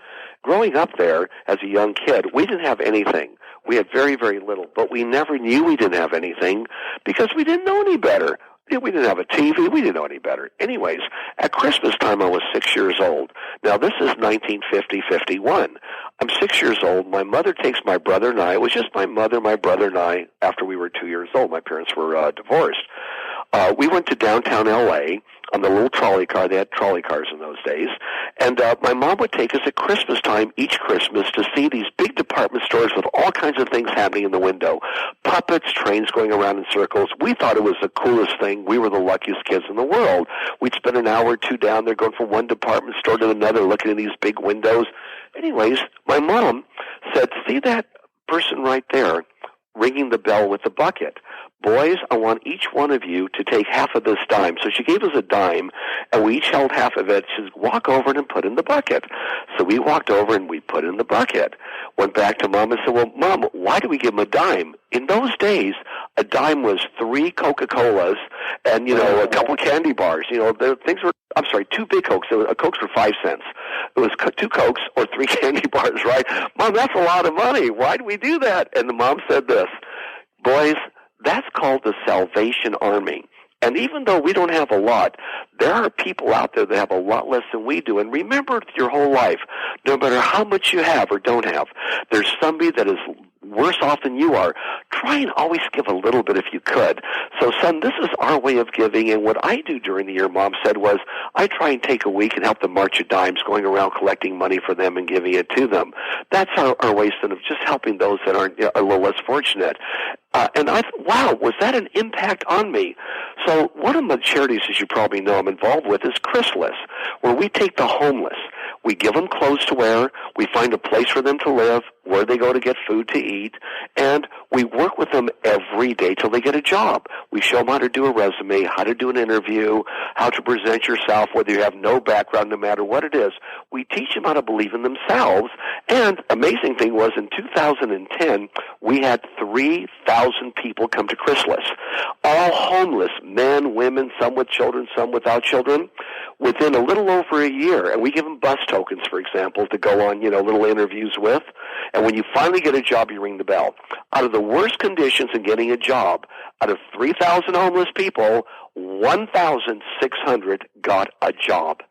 growing up there as a young kid, we didn't have anything. We had very, very little, but we never knew we didn't have anything because we didn't know any better. We didn't have a TV. We didn't know any better. Anyways, at Christmas time, I was 6 years old. Now, this is 1950-51. I'm 6 years old. My mother takes my brother and I. It was just my mother, my brother, and I after we were 2 years old. My parents were divorced. We went to downtown L.A. on the little trolley car. They had trolley cars in those days. And my mom would take us at Christmas time each Christmas to see these big department stores with all kinds of things happening in the window. Puppets, trains going around in circles. We thought it was the coolest thing. We were the luckiest kids in the world. We'd spend an hour or two down there going from one department store to another looking at these big windows. Anyways, my mom said, see that person right there ringing the bell with the bucket? Boys, I want each one of you to take half of this dime. So she gave us a dime, and we each held half of it. She said, walk over and put in the bucket. So we walked over and we put in the bucket. Went back to Mom and said, well, Mom, why do we give him a dime? In those days, a dime was 3 Coca-Colas and, a couple candy bars. Things were, 2 big Cokes. Cokes were 5 cents. It was 2 Cokes or 3 candy bars, right? Mom, that's a lot of money. Why do we do that? And the mom said this, boys, that's called the Salvation Army. And even though we don't have a lot, there are people out there that have a lot less than we do. And remember your whole life, no matter how much you have or don't have, there's somebody that is worse off than you are. Try and always give a little bit if you could. So, son, this is our way of giving. And what I do during the year, Mom said, was I try and take a week and help the March of Dimes, going around collecting money for them and giving it to them. That's our way, son, of just helping those that aren't a little less fortunate. And I thought, wow, was that an impact on me? So one of the charities, as you probably know, I'm involved with is Chrisless, where we take the homeless. We give them clothes to wear. We find a place for them to live, where they go to get food to eat, and we work with them every day till they get a job. We show them how to do a resume, how to do an interview, how to present yourself, whether you have no background, no matter what it is. We teach them how to believe in themselves. And amazing thing was, in 2010, we had 3,000 people come to Chrisless, all homeless, men, women, some with children, some without children, within a little over a year. And we give them bus tokens, for example, to go on, little interviews with. And when you finally get a job, you ring the bell. Out of the worst conditions in getting a job, out of 3,000 homeless people, 1,600 got a job.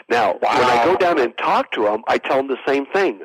Now, when I go down and talk to them, I tell them the same thing.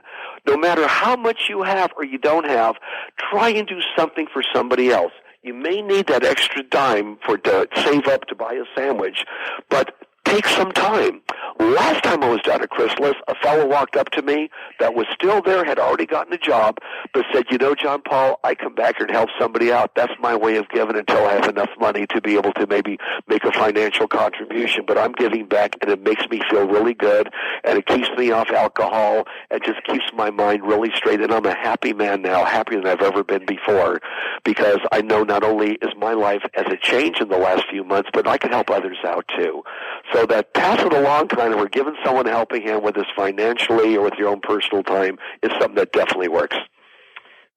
No matter how much you have or you don't have, try and do something for somebody else. You may need that extra dime to save up to buy a sandwich, but take some time. Last time I was down at Chrisless, a fellow walked up to me that was still there, had already gotten a job, but said, John Paul, I come back here and help somebody out. That's my way of giving until I have enough money to be able to maybe make a financial contribution. But I'm giving back, and it makes me feel really good, and it keeps me off alcohol, It just keeps my mind really straight, and I'm a happy man now, happier than I've ever been before, because I know not only is my life as it changed in the last few months, but I can help others out too. So that pass it along kind of, or giving someone a helping hand, whether it's financially or with your own personal time, is something that definitely works.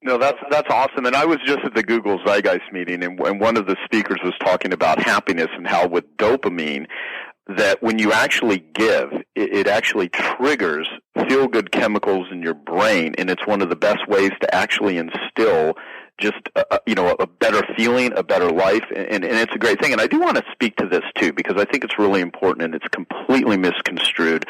No, that's awesome. And I was just at the Google Zeitgeist meeting, and one of the speakers was talking about happiness and how with dopamine, that when you actually give, it actually triggers feel-good chemicals in your brain, and it's one of the best ways to actually instill just a better feeling, a better life, and it's a great thing. And I do want to speak to this too, because I think it's really important and it's completely misconstrued.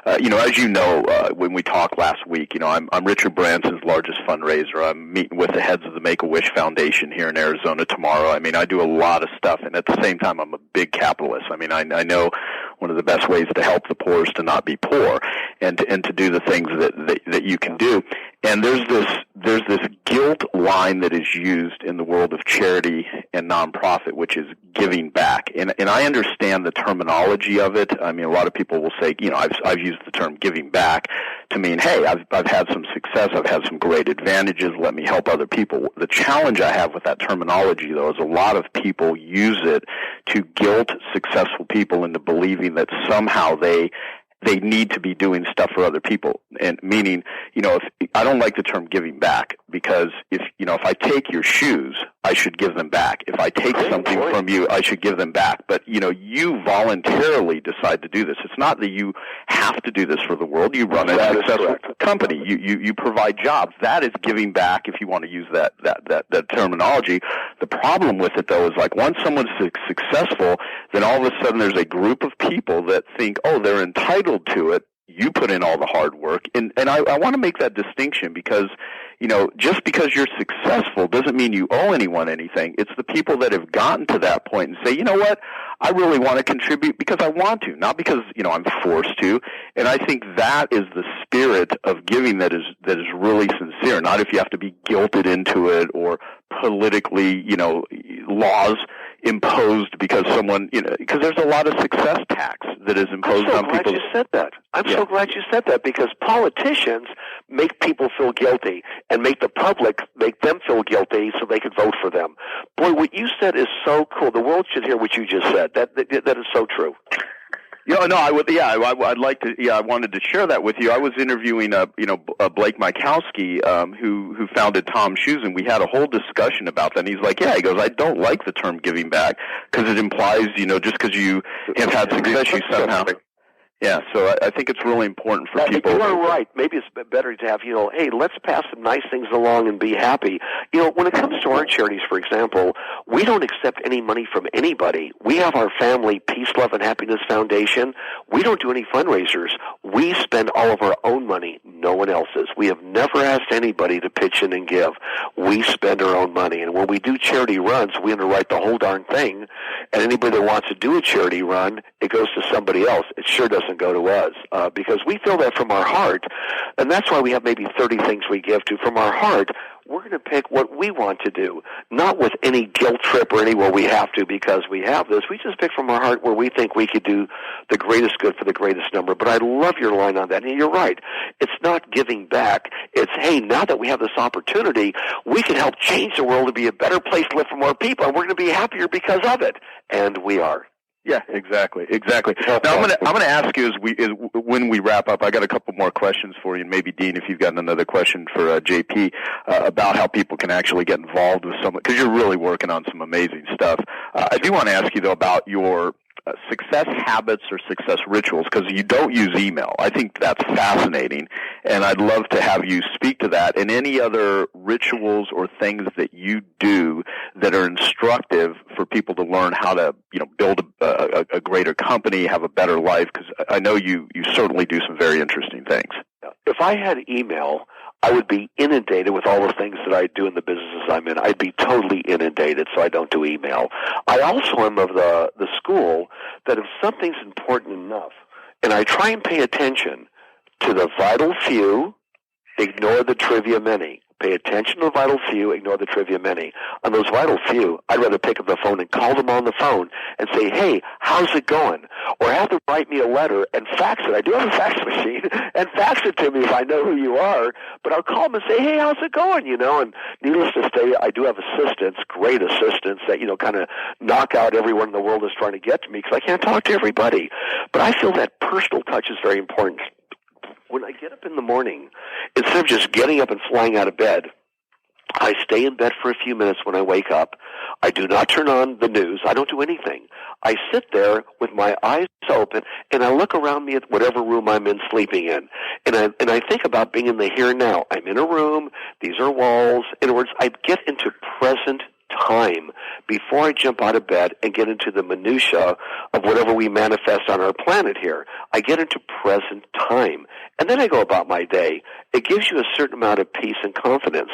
As you know, when we talked last week, I'm Richard Branson's largest fundraiser. I'm meeting with the heads of the Make-A-Wish Foundation here in Arizona tomorrow. I mean, I do a lot of stuff, and at the same time, I'm a big capitalist. I mean, I know one of the best ways to help the poor is to not be poor, and to do the things that you can do. And there's this guilt line that is used in the world of charity and nonprofit, which is giving back. And I understand the terminology of it. I mean, a lot of people will say, I've used the term giving back to mean, hey, I've had some success, I've had some great advantages, let me help other people. The challenge I have with that terminology, though, is a lot of people use it to guilt successful people into believing that somehow they need to be doing stuff for other people. And meaning, if I don't like the term giving back, because if I take your shoes, I should give them back. If I take something from you, I should give them back. But, you voluntarily decide to do this. It's not that you have to do this for the world. You run a successful company. You provide jobs. That is giving back, if you want to use that terminology. The problem with it, though, is like once someone's successful, then all of a sudden there's a group of people that think, oh, they're entitled to it. You put in all the hard work. And I want to make that distinction because, just because you're successful doesn't mean you owe anyone anything. It's the people that have gotten to that point and say, you know what, I really want to contribute because I want to, not because, I'm forced to. And I think that is the spirit of giving that is really sincere, not if you have to be guilted into it or politically, laws imposed because someone, because there's a lot of success tax that is imposed on people. I'm so glad you said that. I'm so glad you said that, because politicians make people feel guilty and make the public make them feel guilty so they can vote for them. Boy, what you said is so cool. The world should hear what you just said. That is so true. I would. Yeah, I'd like to. Yeah, I wanted to share that with you. I was interviewing, Blake Mykowski, who founded Tom's Shoes, and we had a whole discussion about that. And he's like, he goes, I don't like the term giving back because it implies, just because you have had success, you somehow. Yeah, so I think it's really important for people. You are right. Maybe it's better to have, hey, let's pass some nice things along and be happy. When it comes to our charities, for example, we don't accept any money from anybody. We have our family Peace, Love, and Happiness Foundation. We don't do any fundraisers. We spend all of our own money, no one else's. We have never asked anybody to pitch in and give. We spend our own money. And when we do charity runs, we underwrite the whole darn thing. And anybody that wants to do a charity run, it goes to somebody else. It sure doesn't go to us, because we feel that from our heart, and that's why we have maybe 30 things we give to. From our heart, we're going to pick what we want to do, not with any guilt trip or anywhere we have to because we have this. We just pick from our heart where we think we could do the greatest good for the greatest number. But I love your line on that, and you're right. It's not giving back. It's, hey, now that we have this opportunity, we can help change the world to be a better place to live for more people, and we're going to be happier because of it. And we are. Yeah, exactly. Now I'm going to ask you when we wrap up. I got a couple more questions for you, and maybe Dean, if you've got another question for JP about how people can actually get involved with some, because you're really working on some amazing stuff. I do want to ask you though about your success habits or success rituals, because you don't use email. I think that's fascinating, and I'd love to have you speak to that and any other rituals or things that you do that are instructive for people to learn how to, build a greater company, have a better life, because I know you certainly do some very interesting things. If I had email, I would be inundated with all the things that I do in the businesses I'm in. I'd be totally inundated, so I don't do email. I also am of the school that if something's important enough, and I try and pay attention to the vital few, ignore the trivia many. Pay attention to the vital few, ignore the trivia many. On those vital few, I'd rather pick up the phone and call them on the phone and say, hey, how's it going? Or have them write me a letter and fax it. I do have a fax machine, and fax it to me if I know who you are. But I'll call them and say, hey, how's it going? And needless to say, I do have assistants, great assistants that, kind of knock out everyone in the world that's trying to get to me because I can't talk to everybody. But I feel that personal touch is very important. When I get up in the morning, instead of just getting up and flying out of bed, I stay in bed for a few minutes when I wake up. I do not turn on the news. I don't do anything. I sit there with my eyes open, and I look around me at whatever room I'm in sleeping in. And I think about being in the here and now. I'm in a room. These are walls. In other words, I get into present time before I jump out of bed and get into the minutia of whatever we manifest on our planet here. I get into present time. And then I go about my day. It gives you a certain amount of peace and confidence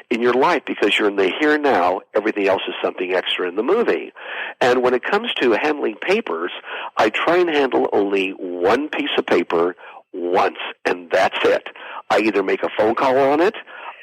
in your life because you're in the here and now. Everything else is something extra in the movie. And when it comes to handling papers, I try and handle only one piece of paper once, and that's it. I either make a phone call on it,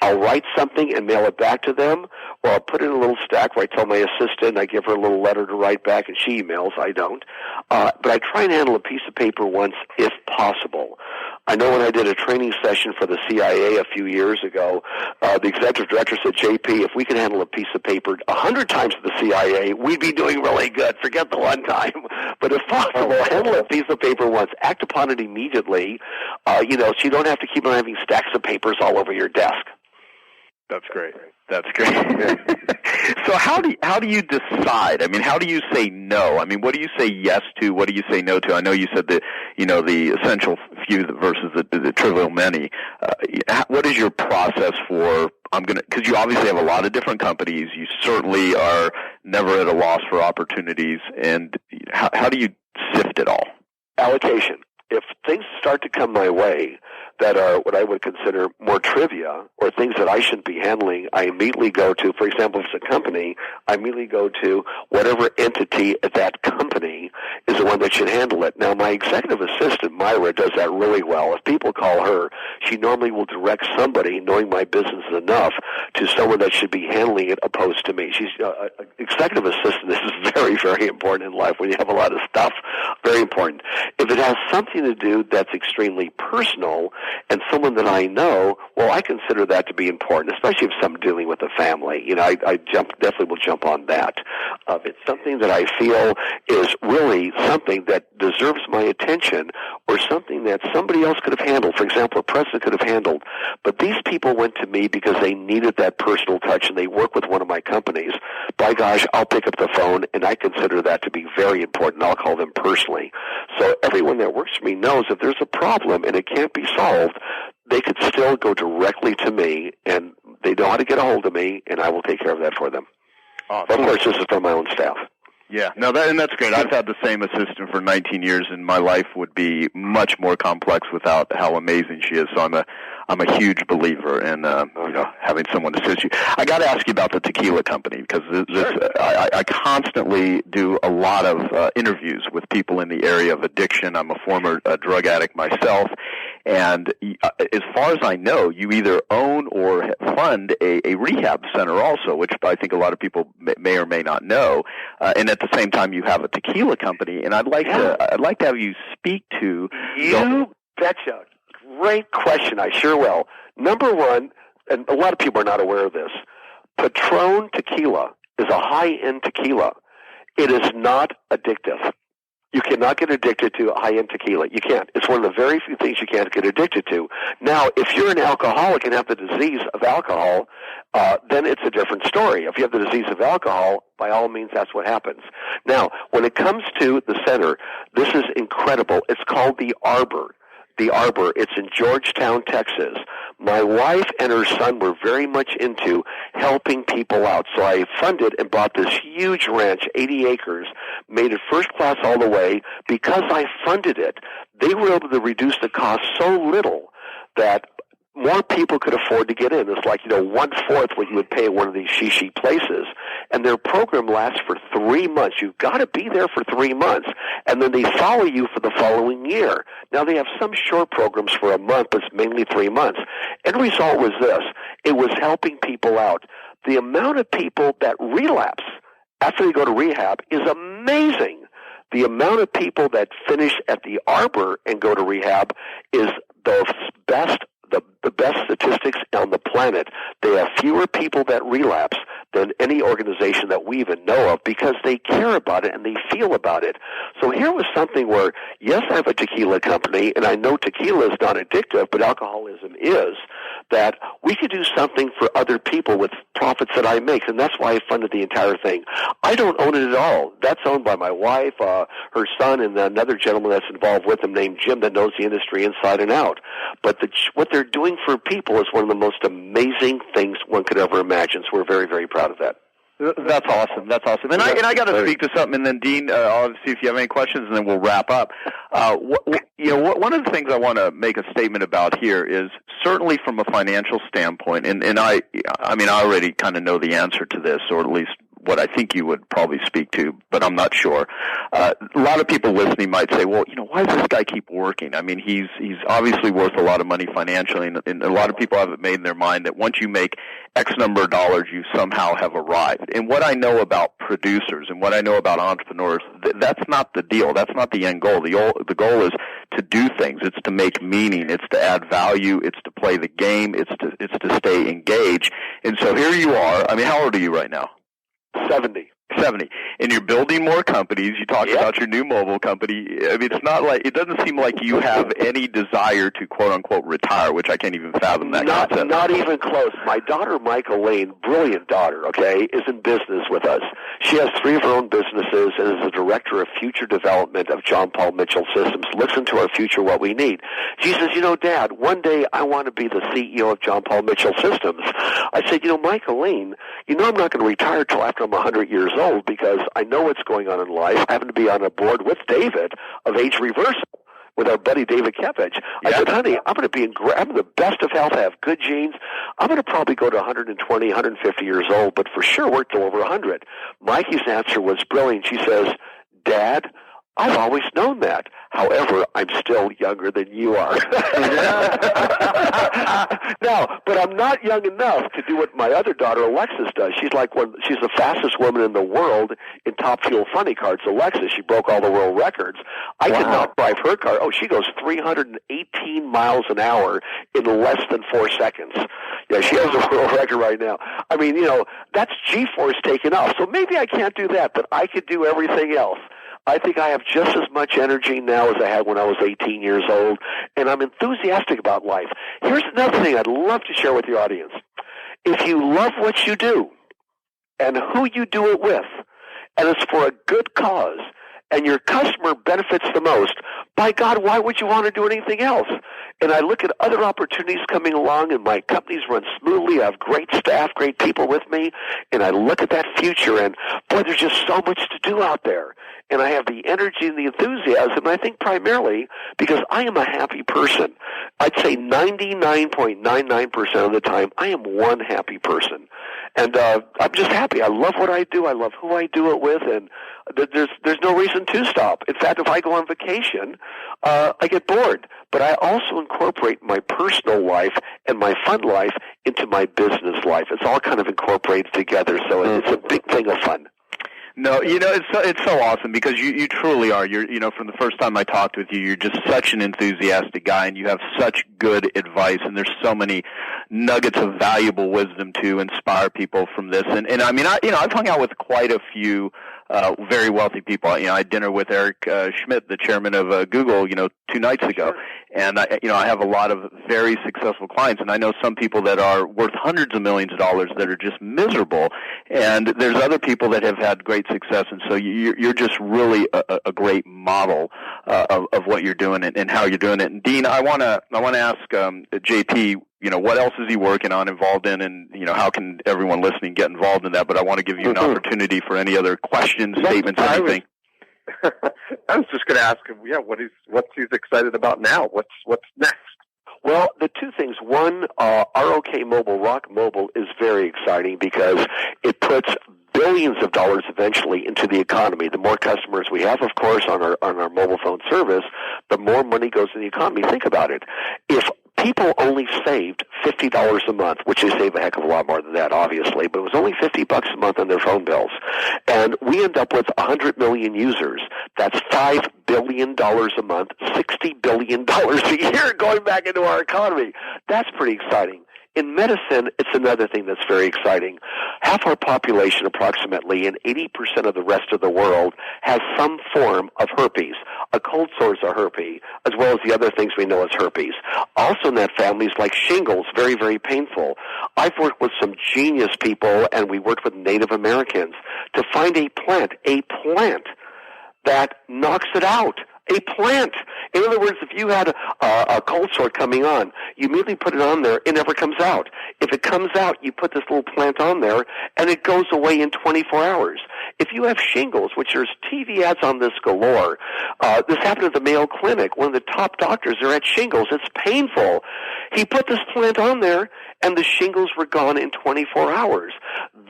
I'll write something and mail it back to them, or I'll put it in a little stack where I tell my assistant, I give her a little letter to write back, and she emails, I don't. But I try and handle a piece of paper once if possible. I know when I did a training session for the CIA a few years ago, the executive director said, JP, if we could handle a piece of paper 100 times at the CIA, we'd be doing really good. Forget the one time. But if possible, handle a piece of paper once. Act upon it immediately, so you don't have to keep on having stacks of papers all over your desk. That's great. That's great. So how do you decide? I mean, how do you say no? I mean, what do you say yes to? What do you say no to? I know you said that, the essential few versus the trivial many. What is your process for, because you obviously have a lot of different companies. You certainly are never at a loss for opportunities. And how do you sift it all? Allocation. If things start to come my way that are what I would consider more trivia or things that I shouldn't be handling, I immediately go to, for example, if it's a company, I immediately go to whatever entity at that company is the one that should handle it. Now, my executive assistant, Myra, does that really well. If people call her, she normally will direct somebody, knowing my business enough, to someone that should be handling it opposed to me. She's executive assistant. This is very, very important in life when you have a lot of stuff. Very important. If it has something to do that's extremely personal and someone that I know, well, I consider that to be important, especially if I'm dealing with a family. I definitely will jump on that. If it's something that I feel is really something that deserves my attention or something that somebody else could have handled, for example, a president could have handled, but these people went to me because they needed that personal touch and they work with one of my companies, by gosh, I'll pick up the phone and I consider that to be very important. I'll call them personally. So everyone that works for me knows if there's a problem and it can't be solved, they could still go directly to me, and they know how to get a hold of me, and I will take care of that for them. Awesome. But of course, this is from my own staff. Yeah, no, that's great. I've had the same assistant for 19 years, and my life would be much more complex without how amazing she is. So I'm a huge believer in having someone assist you. I got to ask you about the tequila company because I constantly do a lot of interviews with people in the area of addiction. I'm a former drug addict myself, and as far as I know, you either own or fund a rehab center also, which I think a lot of people may or may not know. And at the same time, you have a tequila company, and I'd like to have you speak to. You betcha. Great question. I sure will. Number one, and a lot of people are not aware of this, Patron tequila is a high-end tequila. It is not addictive. You cannot get addicted to high-end tequila. You can't. It's one of the very few things you can't get addicted to. Now, if you're an alcoholic and have the disease of alcohol, then it's a different story. If you have the disease of alcohol, by all means, that's what happens. Now, when it comes to the center, this is incredible. It's called the Arbor. The Arbor. It's in Georgetown, Texas. My wife and her son were very much into helping people out. So I funded and bought this huge ranch, 80 acres, made it first class all the way. Because I funded it, they were able to reduce the cost so little that more people could afford to get in. It's like, 1/4 what you would pay at one of these shishi places. And their program lasts for 3 months. You've got to be there for 3 months. And then they follow you for the following year. Now, they have some short programs for a month, but it's mainly 3 months. End result was this. It was helping people out. The amount of people that relapse after they go to rehab is amazing. The amount of people that finish at the Arbor and go to rehab is the best statistics on the planet. They have fewer people that relapse than any organization that we even know of because they care about it and they feel about it. So here was something where, yes, I have a tequila company, and I know tequila is not addictive, but alcoholism is, that we could do something for other people with profits that I make, and that's why I funded the entire thing. I don't own it at all. That's owned by my wife, her son, and another gentleman that's involved with him named Jim that knows the industry inside and out. But what they're doing for people is one of the most amazing things one could ever imagine, so we're very, very proud of that. That's awesome. That's awesome. And I got to speak to something, and then Dean, I'll see if you have any questions, and then we'll wrap up. One of the things I want to make a statement about here is certainly from a financial standpoint, and I already kind of know the answer to this, or at least what I think you would probably speak to, but I'm not sure. A lot of people listening might say, well, why does this guy keep working? I mean, he's obviously worth a lot of money financially, and a lot of people have it made in their mind that once you make X number of dollars, you somehow have arrived. And what I know about producers and what I know about entrepreneurs, that's not the deal. That's not the end goal. The goal is to do things. It's to make meaning. It's to add value. It's to play the game. It's to stay engaged. And so here you are. I mean, how old are you right now? 70. And you're building more companies. You talked about your new mobile company. I mean, it doesn't seem like you have any desire to quote unquote retire, which I can't even fathom that concept. Not even close. My daughter, Michael Lane, brilliant daughter, okay, is in business with us. She has 3 of her own businesses and is the director of future development of John Paul Mitchell Systems. Listen to our future, what we need. She says, Dad, one day I want to be the CEO of John Paul Mitchell Systems. I said, Michael Lane, I'm not going to retire till after I'm 100 years old because I know what's going on in life. I happen to be on a board with David of Age Reversal with our buddy David Kepich. I said, honey, I'm going to be I'm in the best of health. I have good genes. I'm going to probably go to 120, 150 years old, but for sure work till over 100. Mikey's answer was brilliant. She says, Dad, I've always known that. However, I'm still younger than you are. Now, but I'm not young enough to do what my other daughter, Alexis, does. She's the fastest woman in the world in Top Fuel Funny Cards. Alexis, she broke all the world records. I could not drive her car. Oh, she goes 318 miles an hour in less than 4 seconds. Yeah, she has a world record right now. I mean, that's G-force taken off. So maybe I can't do that, but I could do everything else. I think I have just as much energy now as I had when I was 18 years old, and I'm enthusiastic about life. Here's another thing I'd love to share with your audience. If you love what you do and who you do it with, and it's for a good cause, and your customer benefits the most, by God, why would you want to do anything else? And I look at other opportunities coming along, and my companies run smoothly. I have great staff, great people with me, and I look at that future, and boy, there's just so much to do out there. And I have the energy and the enthusiasm, I think primarily because I am a happy person. I'd say 99.99% of the time, I am one happy person. And I'm just happy. I love what I do. I love who I do it with, and there's no reason to stop. In fact, if I go on vacation, I get bored. But I also incorporate my personal life and my fun life into my business life. It's all kind of incorporated together, so it's a big thing of fun. No, it's so awesome because you truly are. From the first time I talked with you, you're just such an enthusiastic guy, and you have such good advice, and there's so many nuggets of valuable wisdom to inspire people from this. And I mean, I've hung out with quite a few very wealthy people. I had dinner with Eric Schmidt, the chairman of Google, 2 nights ago. And I have a lot of very successful clients, and I know some people that are worth hundreds of millions of dollars that are just miserable. And there's other people that have had great success, and so you're just really a great model of what you're doing and how you're doing it. And Dean, I want to ask JP, what else is he working on, involved in, and how can everyone listening get involved in that? But I want to give you an opportunity for any other questions, statements, anything. I was just going to ask him, what's he's excited about now? What's next? Well, the 2 things. One, ROK Mobile, Rock Mobile, is very exciting because it puts billions of dollars eventually into the economy. The more customers we have, of course, on our mobile phone service, the more money goes in the economy. Think about it. If people only saved $50 a month, which they save a heck of a lot more than that, obviously, but it was only $50 a month on their phone bills. And we end up with 100 million users. That's $5 billion a month, $60 billion a year going back into our economy. That's pretty exciting. In medicine, it's another thing that's very exciting. Half our population, approximately, and 80% of the rest of the world has some form of herpes. A cold sore is a herpes, as well as the other things we know as herpes. Also in that family is like shingles, very, very painful. I've worked with some genius people, and we worked with Native Americans to find a plant that knocks it out. A plant. In other words, if you had a cold sore coming on, you immediately put it on there, it never comes out. If it comes out, you put this little plant on there, and it goes away in 24 hours. If you have shingles, which there's TV ads on this galore, this happened at the Mayo Clinic. One of the top doctors there had shingles. It's painful. He put this plant on there, and the shingles were gone in 24 hours.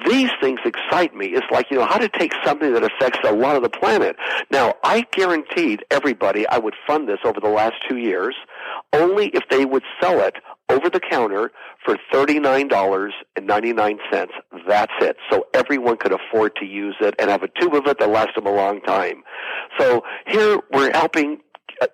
These things excite me. It's like, how to take something that affects a lot of the planet. Now, I guaranteed everybody I would fund this over the last 2 years, only if they would sell it over the counter for $39.99. That's it. So everyone could afford to use it and have a tube of it that lasts them a long time. So here we're helping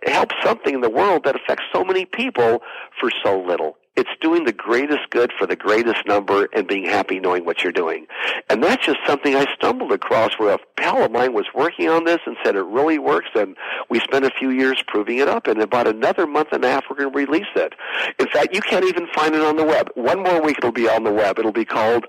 help something in the world that affects so many people for so little. It's doing the greatest good for the greatest number and being happy knowing what you're doing. And that's just something I stumbled across where a pal of mine was working on this and said it really works, and we spent a few years proving it up, and in about another month and a half we're going to release it. In fact, you can't even find it on the web. One more week it'll be on the web. It'll be called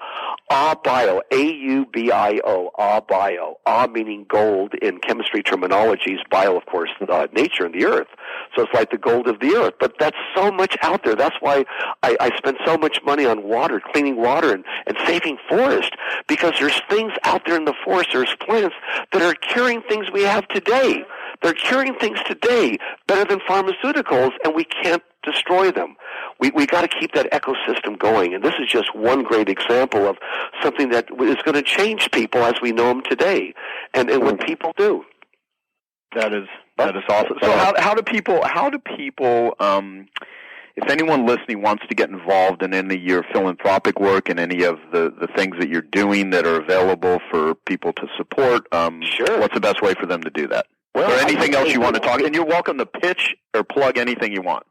Aubio, A-U-B-I-O, Aubio. A meaning gold in chemistry terminologies, bio, of course, nature and the earth. So it's like the gold of the earth. But that's so much out there. That's why I spend so much money on water, cleaning water, and saving forest, because there's things out there in the forest, there's plants that are curing things we have today. They're curing things today better than pharmaceuticals, and we can't destroy them. We got to keep that ecosystem going, and this is just one great example of something that is going to change people as we know them today, and what people do. That is awesome. So how do people if anyone listening wants to get involved in any of your philanthropic work and any of the things that you're doing that are available for people to support, sure. What's the best way for them to do that? Well, or anything else you want to talk, and you're welcome to pitch or plug anything you want.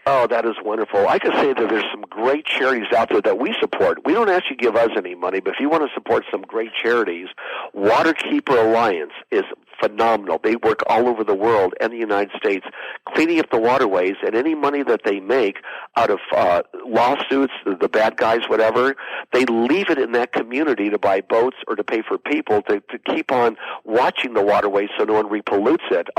Oh, that is wonderful. I can say that there's some great charities out there that we support. We don't ask you to give us any money, but if you want to support some great charities, Waterkeeper Alliance is phenomenal. They work all over the world and the United States cleaning up the waterways, and any money that they make out of lawsuits, the bad guys, whatever, they leave it in that community to buy boats or to pay for people to keep on watching the waterways so no one repollutes it.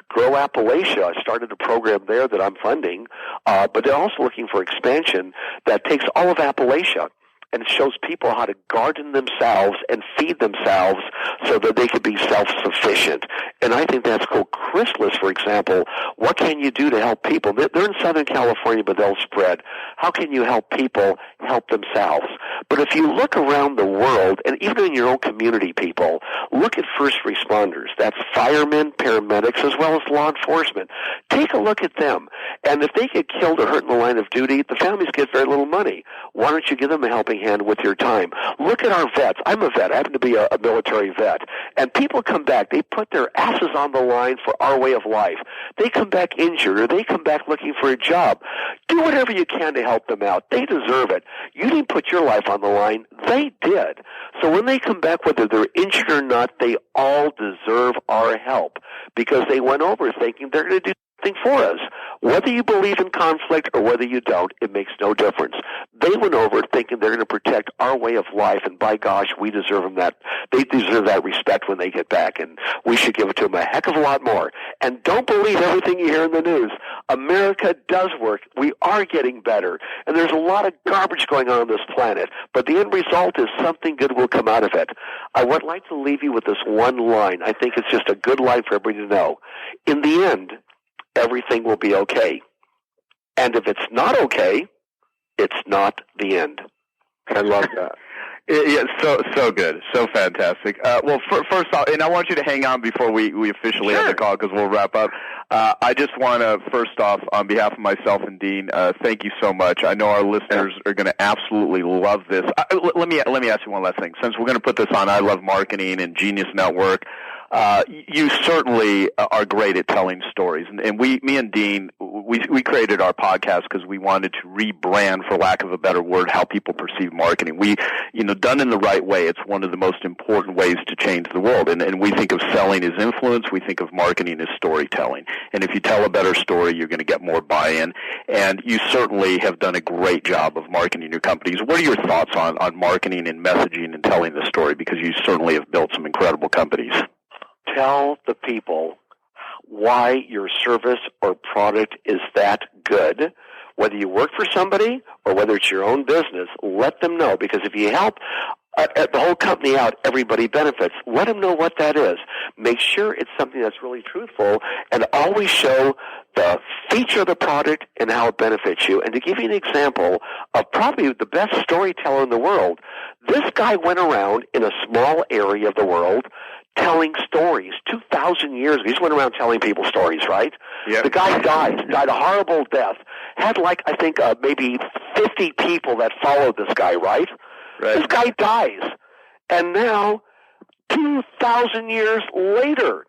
Grow Appalachia started a program there that I'm funding, but they're also looking for expansion that takes all of Appalachia and shows people how to garden themselves and feed themselves so that they could be self-sufficient. And I think that's cool. Chrysalis, for example, what can you do to help people? They're in Southern California, but they'll spread. How can you help people help themselves? But if you look around the world, and even in your own community, people, look at first responders. That's firemen, paramedics, as well as law enforcement. Take a look at them. And if they get killed or hurt in the line of duty, the families get very little money. Why don't you give them a helping hand with your time? Look at our vets. I'm a vet. I happen to be a military vet. And people come back. They put their asses on the line for our way of life. They come back injured, or they come back looking for a job. Do whatever you can to help them out. They deserve it. You didn't put your life on the line. They did. So when they come back, whether they're injured or not, they all deserve our help, because they went over thinking they're going to do something for us. Whether you believe in conflict or whether you don't, it makes no difference. They went over thinking they're going to protect our way of life, and by gosh, we deserve them that. They deserve that respect when they get back, and we should give it to them a heck of a lot more. And don't believe everything you hear in the news. America does work. We are getting better, and there's a lot of garbage going on this planet, but the end result is something good will come out of it. I would like to leave you with this one line. I think it's just a good line for everybody to know. In the end, everything will be okay. And if it's not okay, it's not the end. I love that. Yeah, so good, so fantastic. Well, first off, and I want you to hang on before we officially have the call because we'll wrap up. I just want to, first off, on behalf of myself and Dean, thank you so much. I know our listeners are going to absolutely love this. Let me ask you one last thing. Since we're going to put this on I Love Marketing and Genius Network, you certainly are great at telling stories, and me and Dean, we created our podcast because we wanted to rebrand, for lack of a better word, how people perceive marketing. Done in the right way, it's one of the most important ways to change the world. And we think of selling as influence, we think of marketing as storytelling. And if you tell a better story, you're going to get more buy-in. And you certainly have done a great job of marketing your companies. What are your thoughts on marketing and messaging and telling the story? Because you certainly have built some incredible companies. Tell the people why your service or product is that good. Whether you work for somebody or whether it's your own business, let them know. Because if you help the whole company out, everybody benefits. Let them know what that is. Make sure it's something that's really truthful, and always show the feature of the product and how it benefits you. And to give you an example of probably the best storyteller in the world, this guy went around in a small area of the world telling stories. 2,000 years ago, he just went around telling people stories, right? Yep. The guy died a horrible death. Had I think maybe 50 people that followed this guy, right? This guy dies. And now, 2,000 years later,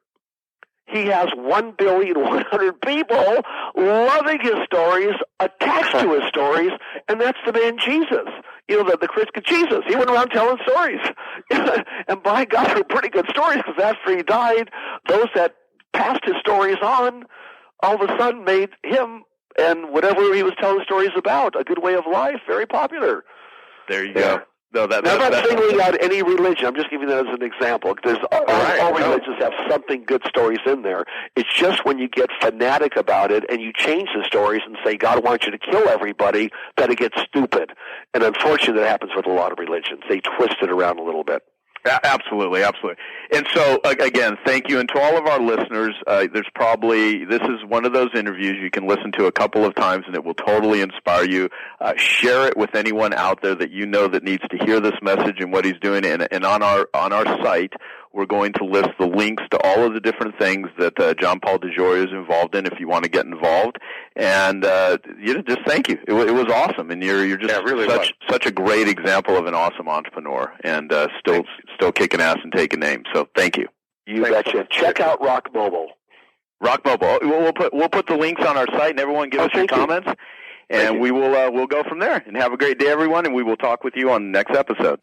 he has 1,100,000,000 people loving his stories, attached to his stories, and that's the man Jesus. The Christian Jesus. He went around telling stories. And by God, they're pretty good stories, because after he died, those that passed his stories on, all of a sudden made him and whatever he was telling stories about a good way of life very popular. There you go. No, I'm not singling out any religion. I'm just giving that as an example. There's all religions have something good stories in there. It's just when you get fanatic about it and you change the stories and say God wants you to kill everybody, that it gets stupid. And unfortunately, that happens with a lot of religions. They twist it around a little bit. Absolutely. And so, again, thank you. And to all of our listeners, this is one of those interviews you can listen to a couple of times, and it will totally inspire you. Share it with anyone out there that you know that needs to hear this message and what he's doing. And on our site, we're going to list the links to all of the different things that John Paul DeJoria is involved in if you want to get involved. And just thank you. It was awesome, and you're just such a great example of an awesome entrepreneur, and still kicking ass and taking names. So thank you. You betcha. Check out Rock Mobile. Rock Mobile. We'll put the links on our site, and everyone give us your comments, and we'll go from there. And have a great day, everyone, and we will talk with you on the next episode.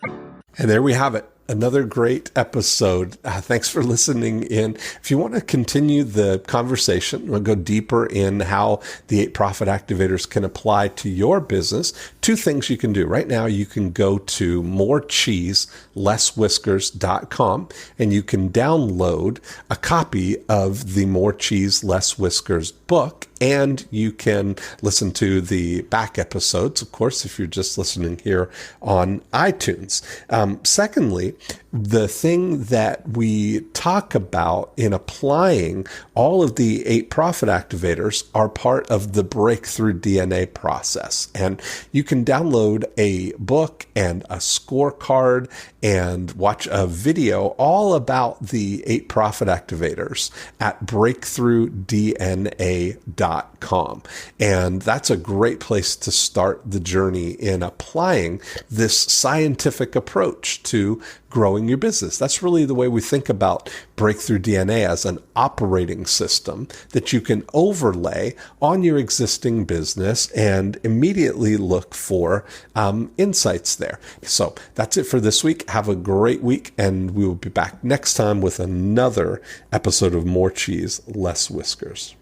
And there we have it. Another great episode. Thanks for listening in. If you want to continue the conversation, we'll go deeper in how the 8 Profit Activators can apply to your business. 2 things you can do. Right now, you can go to morecheeselesswhiskers.com and you can download a copy of the More Cheese Less Whiskers book, and you can listen to the back episodes, of course, if you're just listening here on iTunes. Secondly, the thing that we talk about in applying all of the 8 Profit Activators are part of the Breakthrough DNA process. And you can download a book and a scorecard and watch a video all about the 8 Profit Activators at breakthroughdna.com. And that's a great place to start the journey in applying this scientific approach to growing your business. That's really the way we think about Breakthrough DNA, as an operating system that you can overlay on your existing business and immediately look for insights there. So that's it for this week. Have a great week, and we will be back next time with another episode of More Cheese, Less Whiskers.